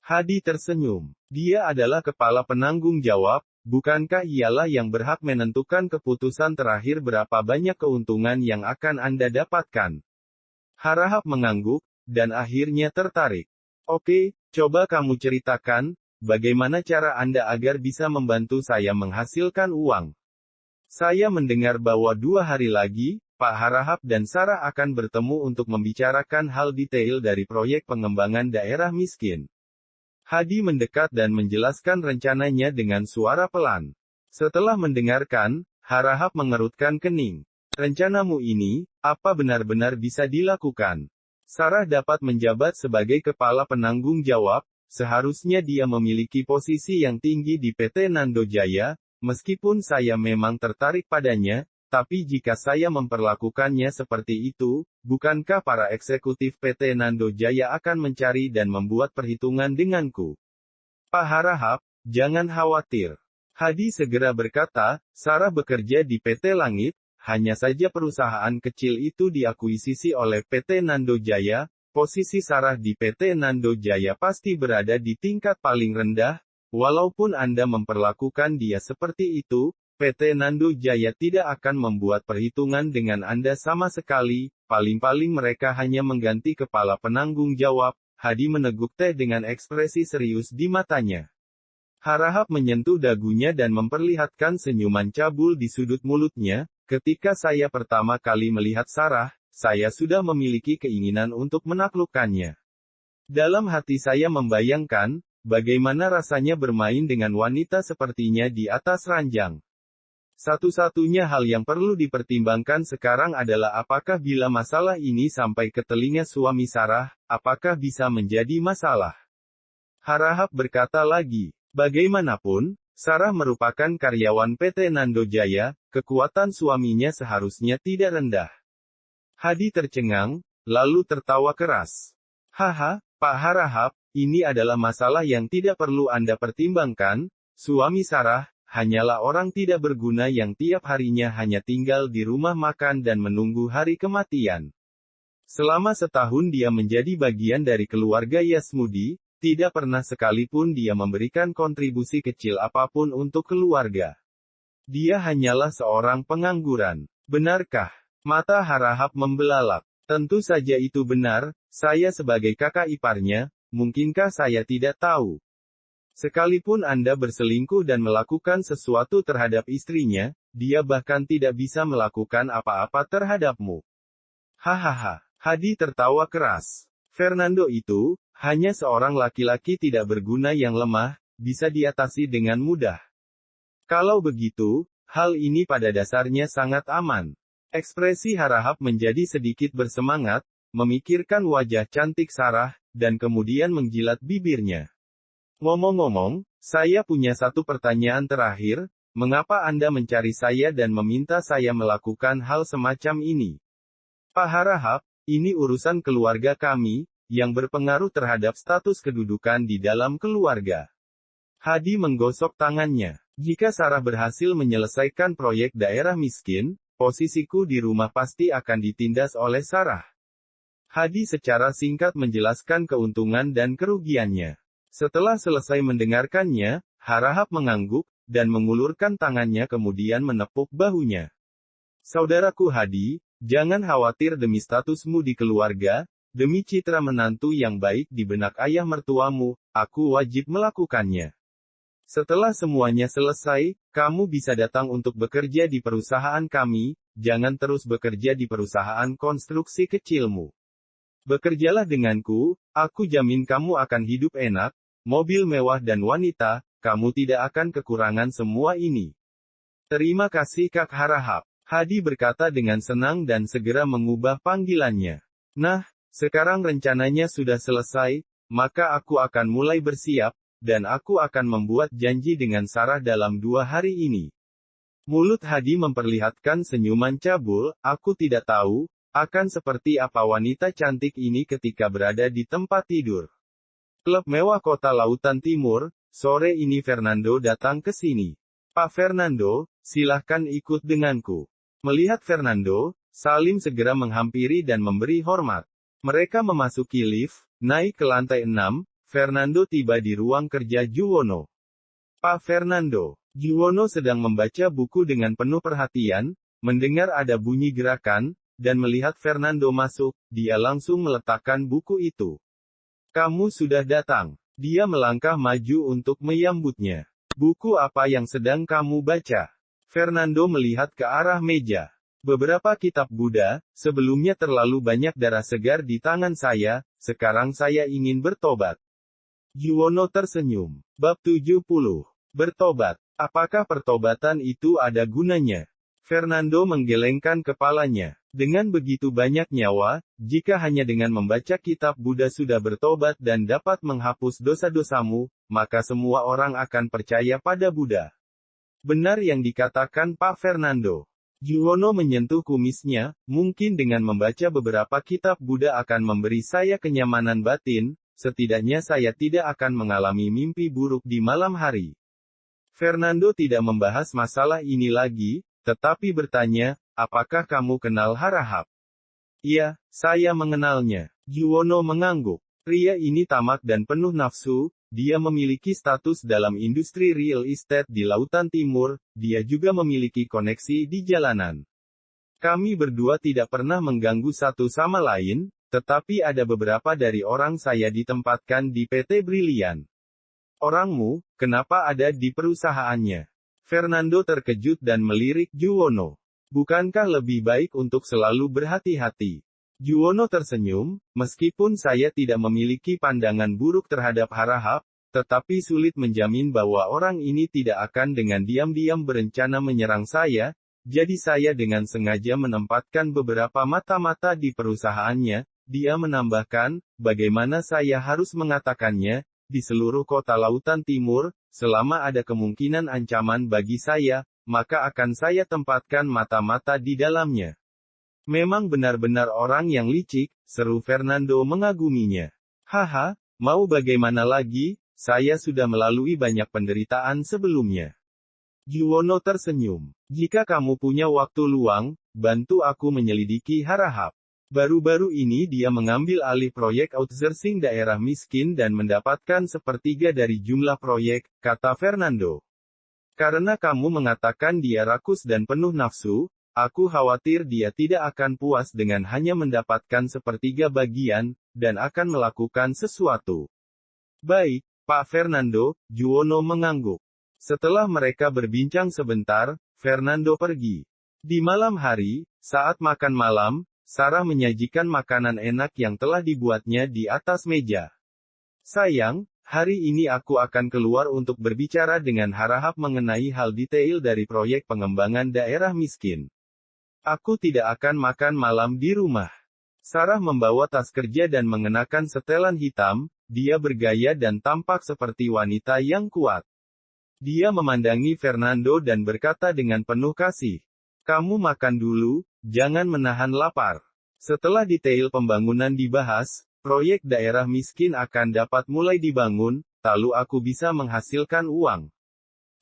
Hadi tersenyum. Dia adalah kepala penanggung jawab, bukankah ialah yang berhak menentukan keputusan terakhir berapa banyak keuntungan yang akan Anda dapatkan? Harahap mengangguk, dan akhirnya tertarik. Oke, coba kamu ceritakan, bagaimana cara Anda agar bisa membantu saya menghasilkan uang? Saya mendengar bahwa 2 hari lagi, Pak Harahap dan Sarah akan bertemu untuk membicarakan hal detail dari proyek pengembangan daerah miskin. Hadi mendekat dan menjelaskan rencananya dengan suara pelan. Setelah mendengarkan, Harahap mengerutkan kening. Rencanamu ini, apa benar-benar bisa dilakukan? Sarah dapat menjabat sebagai kepala penanggung jawab, seharusnya dia memiliki posisi yang tinggi di PT Nando Jaya, meskipun saya memang tertarik padanya. Tapi jika saya memperlakukannya seperti itu, bukankah para eksekutif PT Nando Jaya akan mencari dan membuat perhitungan denganku? Pak Harahap, jangan khawatir. Hadi segera berkata, Sarah bekerja di PT Langit, hanya saja perusahaan kecil itu diakuisisi oleh PT Nando Jaya, posisi Sarah di PT Nando Jaya pasti berada di tingkat paling rendah, walaupun Anda memperlakukan dia seperti itu, PT Nando Jaya tidak akan membuat perhitungan dengan Anda sama sekali, paling-paling mereka hanya mengganti kepala penanggung jawab. Hadi meneguk teh dengan ekspresi serius di matanya. Harahap menyentuh dagunya dan memperlihatkan senyuman cabul di sudut mulutnya. Ketika saya pertama kali melihat Sarah, saya sudah memiliki keinginan untuk menaklukkannya. Dalam hati saya membayangkan, bagaimana rasanya bermain dengan wanita sepertinya di atas ranjang. Satu-satunya hal yang perlu dipertimbangkan sekarang adalah apakah bila masalah ini sampai ke telinga suami Sarah, apakah bisa menjadi masalah. Harahap berkata lagi, bagaimanapun, Sarah merupakan karyawan PT Nando Jaya, kekuatan suaminya seharusnya tidak rendah. Hadi tercengang, lalu tertawa keras. Haha, Pak Harahap, ini adalah masalah yang tidak perlu Anda pertimbangkan, suami Sarah, hanyalah orang tidak berguna yang tiap harinya hanya tinggal di rumah makan dan menunggu hari kematian. Selama setahun dia menjadi bagian dari keluarga Yasmudi, tidak pernah sekalipun dia memberikan kontribusi kecil apapun untuk keluarga. Dia hanyalah seorang pengangguran. Benarkah? Mata Harahap membelalak. Tentu saja itu benar, saya sebagai kakak iparnya, mungkinkah saya tidak tahu? Sekalipun Anda berselingkuh dan melakukan sesuatu terhadap istrinya, dia bahkan tidak bisa melakukan apa-apa terhadapmu. Hahaha, Hadi tertawa keras. Fernando itu, hanya seorang laki-laki tidak berguna yang lemah, bisa diatasi dengan mudah. Kalau begitu, hal ini pada dasarnya sangat aman. Ekspresi Harahap menjadi sedikit bersemangat, memikirkan wajah cantik Sarah, dan kemudian menjilat bibirnya. Ngomong-ngomong, saya punya satu pertanyaan terakhir, mengapa Anda mencari saya dan meminta saya melakukan hal semacam ini? Pak Harahap, ini urusan keluarga kami, yang berpengaruh terhadap status kedudukan di dalam keluarga. Hadi menggosok tangannya. Jika Sarah berhasil menyelesaikan proyek daerah miskin, posisiku di rumah pasti akan ditindas oleh Sarah. Hadi secara singkat menjelaskan keuntungan dan kerugiannya. Setelah selesai mendengarkannya, Harahap mengangguk, dan mengulurkan tangannya kemudian menepuk bahunya. Saudaraku Hadi, jangan khawatir demi statusmu di keluarga, demi citra menantu yang baik di benak ayah mertuamu, aku wajib melakukannya. Setelah semuanya selesai, kamu bisa datang untuk bekerja di perusahaan kami, jangan terus bekerja di perusahaan konstruksi kecilmu. Bekerjalah denganku, aku jamin kamu akan hidup enak, mobil mewah dan wanita, kamu tidak akan kekurangan semua ini. Terima kasih Kak Harahap. Hadi berkata dengan senang dan segera mengubah panggilannya. Nah, sekarang rencananya sudah selesai, maka aku akan mulai bersiap, dan aku akan membuat janji dengan Sarah dalam 2 hari ini. Mulut Hadi memperlihatkan senyuman cabul, aku tidak tahu, akan seperti apa wanita cantik ini ketika berada di tempat tidur. Klub mewah kota Lautan Timur, sore ini Fernando datang ke sini. Pak Fernando, silahkan ikut denganku. Melihat Fernando, Salim segera menghampiri dan memberi hormat. Mereka memasuki lift, naik ke lantai 6, Fernando tiba di ruang kerja Juwono. Pak Fernando, Juwono sedang membaca buku dengan penuh perhatian, mendengar ada bunyi gerakan, dan melihat Fernando masuk, dia langsung meletakkan buku itu. Kamu sudah datang. Dia melangkah maju untuk menyambutnya. Buku apa yang sedang kamu baca? Fernando melihat ke arah meja. Beberapa kitab Buddha, sebelumnya terlalu banyak darah segar di tangan saya, sekarang saya ingin bertobat. Juwono tersenyum. Bab 70. Bertobat. Apakah pertobatan itu ada gunanya? Fernando menggelengkan kepalanya. Dengan begitu banyak nyawa, jika hanya dengan membaca kitab Buddha sudah bertobat dan dapat menghapus dosa-dosamu, maka semua orang akan percaya pada Buddha. Benar yang dikatakan Pak Fernando. Juwono menyentuh kumisnya, mungkin dengan membaca beberapa kitab Buddha akan memberi saya kenyamanan batin, setidaknya saya tidak akan mengalami mimpi buruk di malam hari. Fernando tidak membahas masalah ini lagi, tetapi bertanya, apakah kamu kenal Harahap? Iya, saya mengenalnya. Juwono mengangguk. Pria ini tamak dan penuh nafsu, dia memiliki status dalam industri real estate di Lautan Timur, dia juga memiliki koneksi di jalanan. Kami berdua tidak pernah mengganggu satu sama lain, tetapi ada beberapa dari orang saya ditempatkan di PT Brilian. Orangmu, kenapa ada di perusahaannya? Fernando terkejut dan melirik Juwono. Bukankah lebih baik untuk selalu berhati-hati? Juwono tersenyum, meskipun saya tidak memiliki pandangan buruk terhadap Harahap, tetapi sulit menjamin bahwa orang ini tidak akan dengan diam-diam berencana menyerang saya, jadi saya dengan sengaja menempatkan beberapa mata-mata di perusahaannya. Dia menambahkan, bagaimana saya harus mengatakannya, di seluruh kota Lautan Timur, selama ada kemungkinan ancaman bagi saya, maka akan saya tempatkan mata-mata di dalamnya. Memang benar-benar orang yang licik, seru Fernando mengaguminya. Haha, mau bagaimana lagi, saya sudah melalui banyak penderitaan sebelumnya. Juwono tersenyum. Jika kamu punya waktu luang, bantu aku menyelidiki Harahap. Baru-baru ini dia mengambil alih proyek outsourcing daerah miskin dan mendapatkan sepertiga dari jumlah proyek, kata Fernando. Karena kamu mengatakan dia rakus dan penuh nafsu, aku khawatir dia tidak akan puas dengan hanya mendapatkan sepertiga bagian, dan akan melakukan sesuatu. Baik, Pak Fernando, Juwono mengangguk. Setelah mereka berbincang sebentar, Fernando pergi. Di malam hari, saat makan malam, Sarah menyajikan makanan enak yang telah dibuatnya di atas meja. Sayang, hari ini aku akan keluar untuk berbicara dengan Harahap mengenai hal detail dari proyek pengembangan daerah miskin. Aku tidak akan makan malam di rumah. Sarah membawa tas kerja dan mengenakan setelan hitam, dia bergaya dan tampak seperti wanita yang kuat. Dia memandangi Fernando dan berkata dengan penuh kasih, "Kamu makan dulu, jangan menahan lapar." Setelah detail pembangunan dibahas, proyek daerah miskin akan dapat mulai dibangun, lalu aku bisa menghasilkan uang.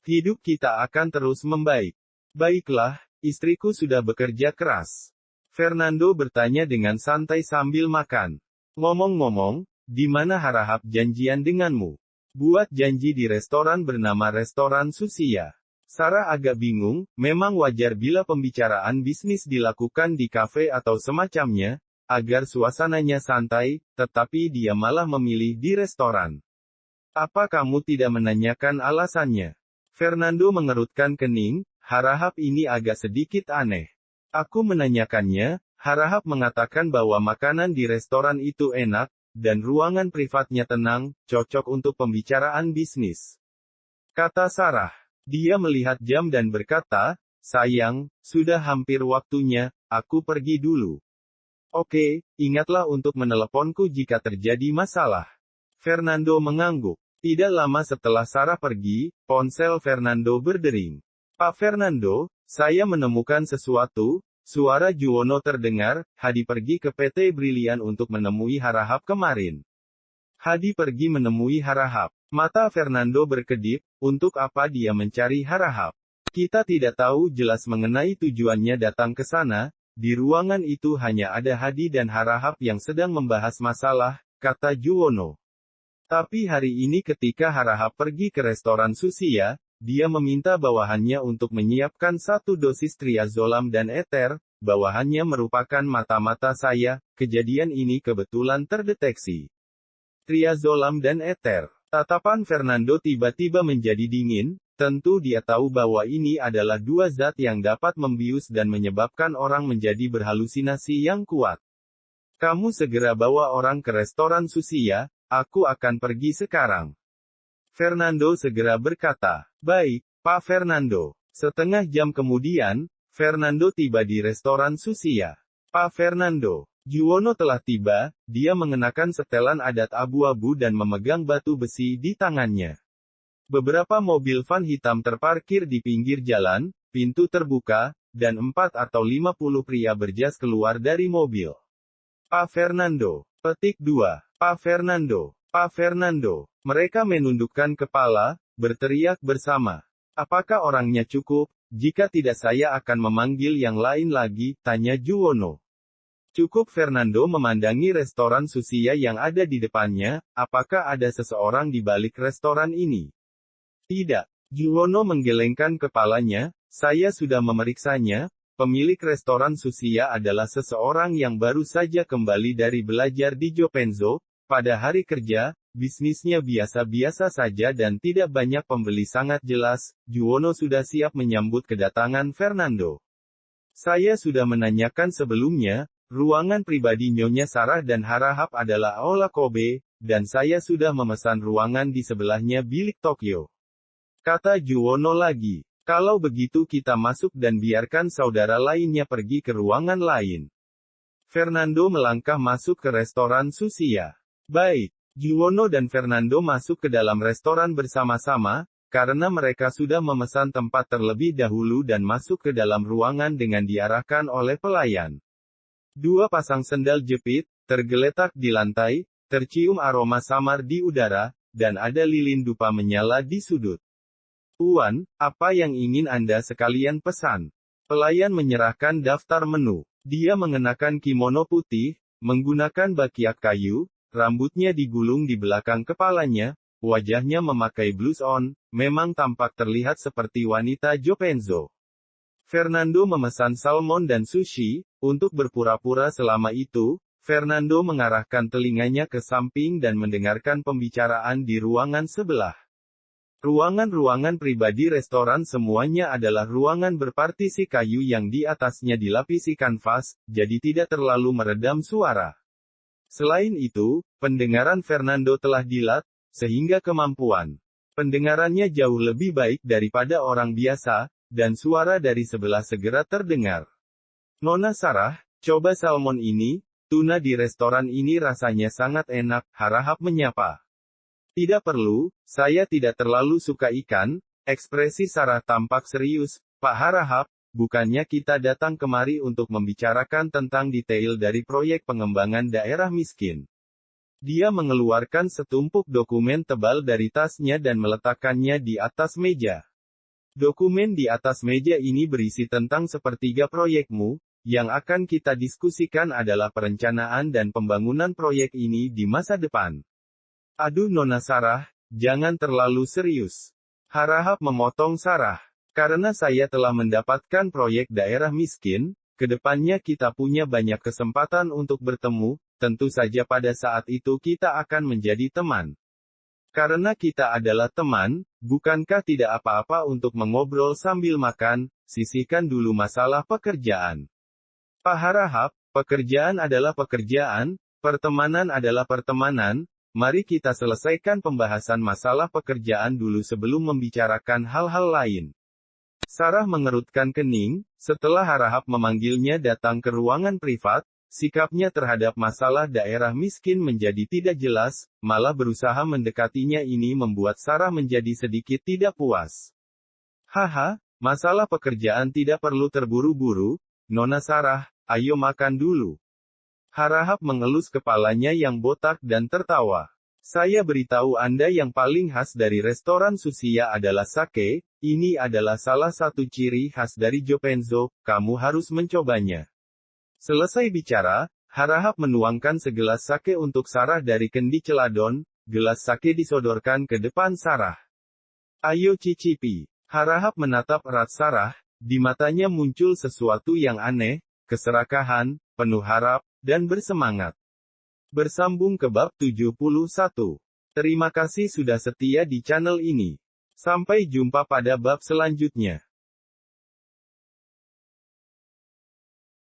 Hidup kita akan terus membaik. Baiklah, istriku sudah bekerja keras. Fernando bertanya dengan santai sambil makan. Ngomong-ngomong, di mana Harahap janjian denganmu? Buat janji di restoran bernama Restoran Susia. Sarah agak bingung, memang wajar bila pembicaraan bisnis dilakukan di kafe atau semacamnya, agar suasananya santai, tetapi dia malah memilih di restoran. Apa kamu tidak menanyakan alasannya? Fernando mengerutkan kening, Harahap ini agak sedikit aneh. Aku menanyakannya, Harahap mengatakan bahwa makanan di restoran itu enak, dan ruangan privatnya tenang, cocok untuk pembicaraan bisnis. Kata Sarah. Dia melihat jam dan berkata, sayang, sudah hampir waktunya, aku pergi dulu. Oke, ingatlah untuk meneleponku jika terjadi masalah. Fernando mengangguk. Tidak lama setelah Sarah pergi, ponsel Fernando berdering. Pak Fernando, saya menemukan sesuatu. Suara Juwono terdengar, Hadi pergi ke PT Brilian untuk menemui Harahap kemarin. Hadi pergi menemui Harahap. Mata Fernando berkedip, untuk apa dia mencari Harahap? Kita tidak tahu jelas mengenai tujuannya datang ke sana, di ruangan itu hanya ada Hadi dan Harahap yang sedang membahas masalah, kata Juwono. Tapi hari ini ketika Harahap pergi ke restoran Susia, dia meminta bawahannya untuk menyiapkan 1 dosis triazolam dan eter, bawahannya merupakan mata-mata saya, kejadian ini kebetulan terdeteksi. Triazolam dan eter. Tatapan Fernando tiba-tiba menjadi dingin, tentu dia tahu bahwa ini adalah 2 zat yang dapat membius dan menyebabkan orang menjadi berhalusinasi yang kuat. Kamu segera bawa orang ke restoran Susia, aku akan pergi sekarang. Fernando segera berkata, baik, Pak Fernando. Setengah jam kemudian, Fernando tiba di restoran Susia. Pak Fernando. Juwono telah tiba, dia mengenakan setelan adat abu-abu dan memegang batu besi di tangannya. Beberapa mobil van hitam terparkir di pinggir jalan, pintu terbuka, dan 4 atau 50 pria berjas keluar dari mobil. Pak Fernando. Petik 2. Pak Fernando. Pak Fernando. Mereka menundukkan kepala, berteriak bersama. Apakah orangnya cukup? Jika tidak saya akan memanggil yang lain lagi, tanya Juwono. Cukup Fernando memandangi restoran Susia yang ada di depannya, apakah ada seseorang di balik restoran ini? Tidak. Juwono menggelengkan kepalanya, saya sudah memeriksanya, pemilik restoran Susia adalah seseorang yang baru saja kembali dari belajar di Jopenzo, pada hari kerja, bisnisnya biasa-biasa saja dan tidak banyak pembeli sangat jelas, Juwono sudah siap menyambut kedatangan Fernando. Saya sudah menanyakan sebelumnya, ruangan pribadi Nyonya Sarah dan Harahap adalah Aula Kobe, dan saya sudah memesan ruangan di sebelahnya bilik Tokyo. Kata Juwono lagi, kalau begitu kita masuk dan biarkan saudara lainnya pergi ke ruangan lain. Fernando melangkah masuk ke restoran Susia. Baik. Juwono dan Fernando masuk ke dalam restoran bersama-sama, karena mereka sudah memesan tempat terlebih dahulu dan masuk ke dalam ruangan dengan diarahkan oleh pelayan. 2 pasang sendal jepit, tergeletak di lantai, tercium aroma samar di udara, dan ada lilin dupa menyala di sudut. Tuan, apa yang ingin Anda sekalian pesan? Pelayan menyerahkan daftar menu. Dia mengenakan kimono putih, menggunakan bakiak kayu, rambutnya digulung di belakang kepalanya, wajahnya memakai blush on, memang tampak terlihat seperti wanita Jopenzo. Fernando memesan salmon dan sushi, untuk berpura-pura selama itu, Fernando mengarahkan telinganya ke samping dan mendengarkan pembicaraan di ruangan sebelah. Ruangan-ruangan pribadi restoran semuanya adalah ruangan berpartisi kayu yang di atasnya dilapisi kanvas, jadi tidak terlalu meredam suara. Selain itu, pendengaran Fernando telah dilat, sehingga kemampuan pendengarannya jauh lebih baik daripada orang biasa, dan suara dari sebelah segera terdengar. Nona Sarah, coba salmon ini, Tuna di restoran ini rasanya sangat enak, Harahap menyapa. Tidak perlu, saya tidak terlalu suka ikan. Ekspresi Sarah tampak serius. Pak Harahap, bukannya kita datang kemari untuk membicarakan tentang detail dari proyek pengembangan daerah miskin. Dia mengeluarkan setumpuk dokumen tebal dari tasnya dan meletakkannya di atas meja. Dokumen di atas meja ini berisi tentang sepertiga proyekmu. Yang akan kita diskusikan adalah perencanaan dan pembangunan proyek ini di masa depan. Aduh Nona Sarah, jangan terlalu serius. Harahap memotong Sarah. Karena saya telah mendapatkan proyek daerah miskin, kedepannya kita punya banyak kesempatan untuk bertemu, tentu saja pada saat itu kita akan menjadi teman. Karena kita adalah teman, bukankah tidak apa-apa untuk mengobrol sambil makan, sisihkan dulu masalah pekerjaan. Pak Harahap, pekerjaan adalah pekerjaan, pertemanan adalah pertemanan, mari kita selesaikan pembahasan masalah pekerjaan dulu sebelum membicarakan hal-hal lain. Sarah mengerutkan kening, setelah Harahap memanggilnya datang ke ruangan privat, sikapnya terhadap masalah daerah miskin menjadi tidak jelas, malah berusaha mendekatinya ini membuat Sarah menjadi sedikit tidak puas. Haha, masalah pekerjaan tidak perlu terburu-buru, Nona Sarah, ayo makan dulu. Harahap mengelus kepalanya yang botak dan tertawa. Saya beritahu Anda yang paling khas dari restoran Sushia adalah sake, ini adalah salah satu ciri khas dari Jopenzo, kamu harus mencobanya. Selesai bicara, Harahap menuangkan segelas sake untuk Sarah dari kendi celadon, gelas sake disodorkan ke depan Sarah. Ayo cicipi. Harahap menatap erat Sarah. Di matanya muncul sesuatu yang aneh, keserakahan, penuh harap, dan bersemangat. Bersambung ke bab 71. Terima kasih sudah setia di channel ini. Sampai jumpa pada bab selanjutnya.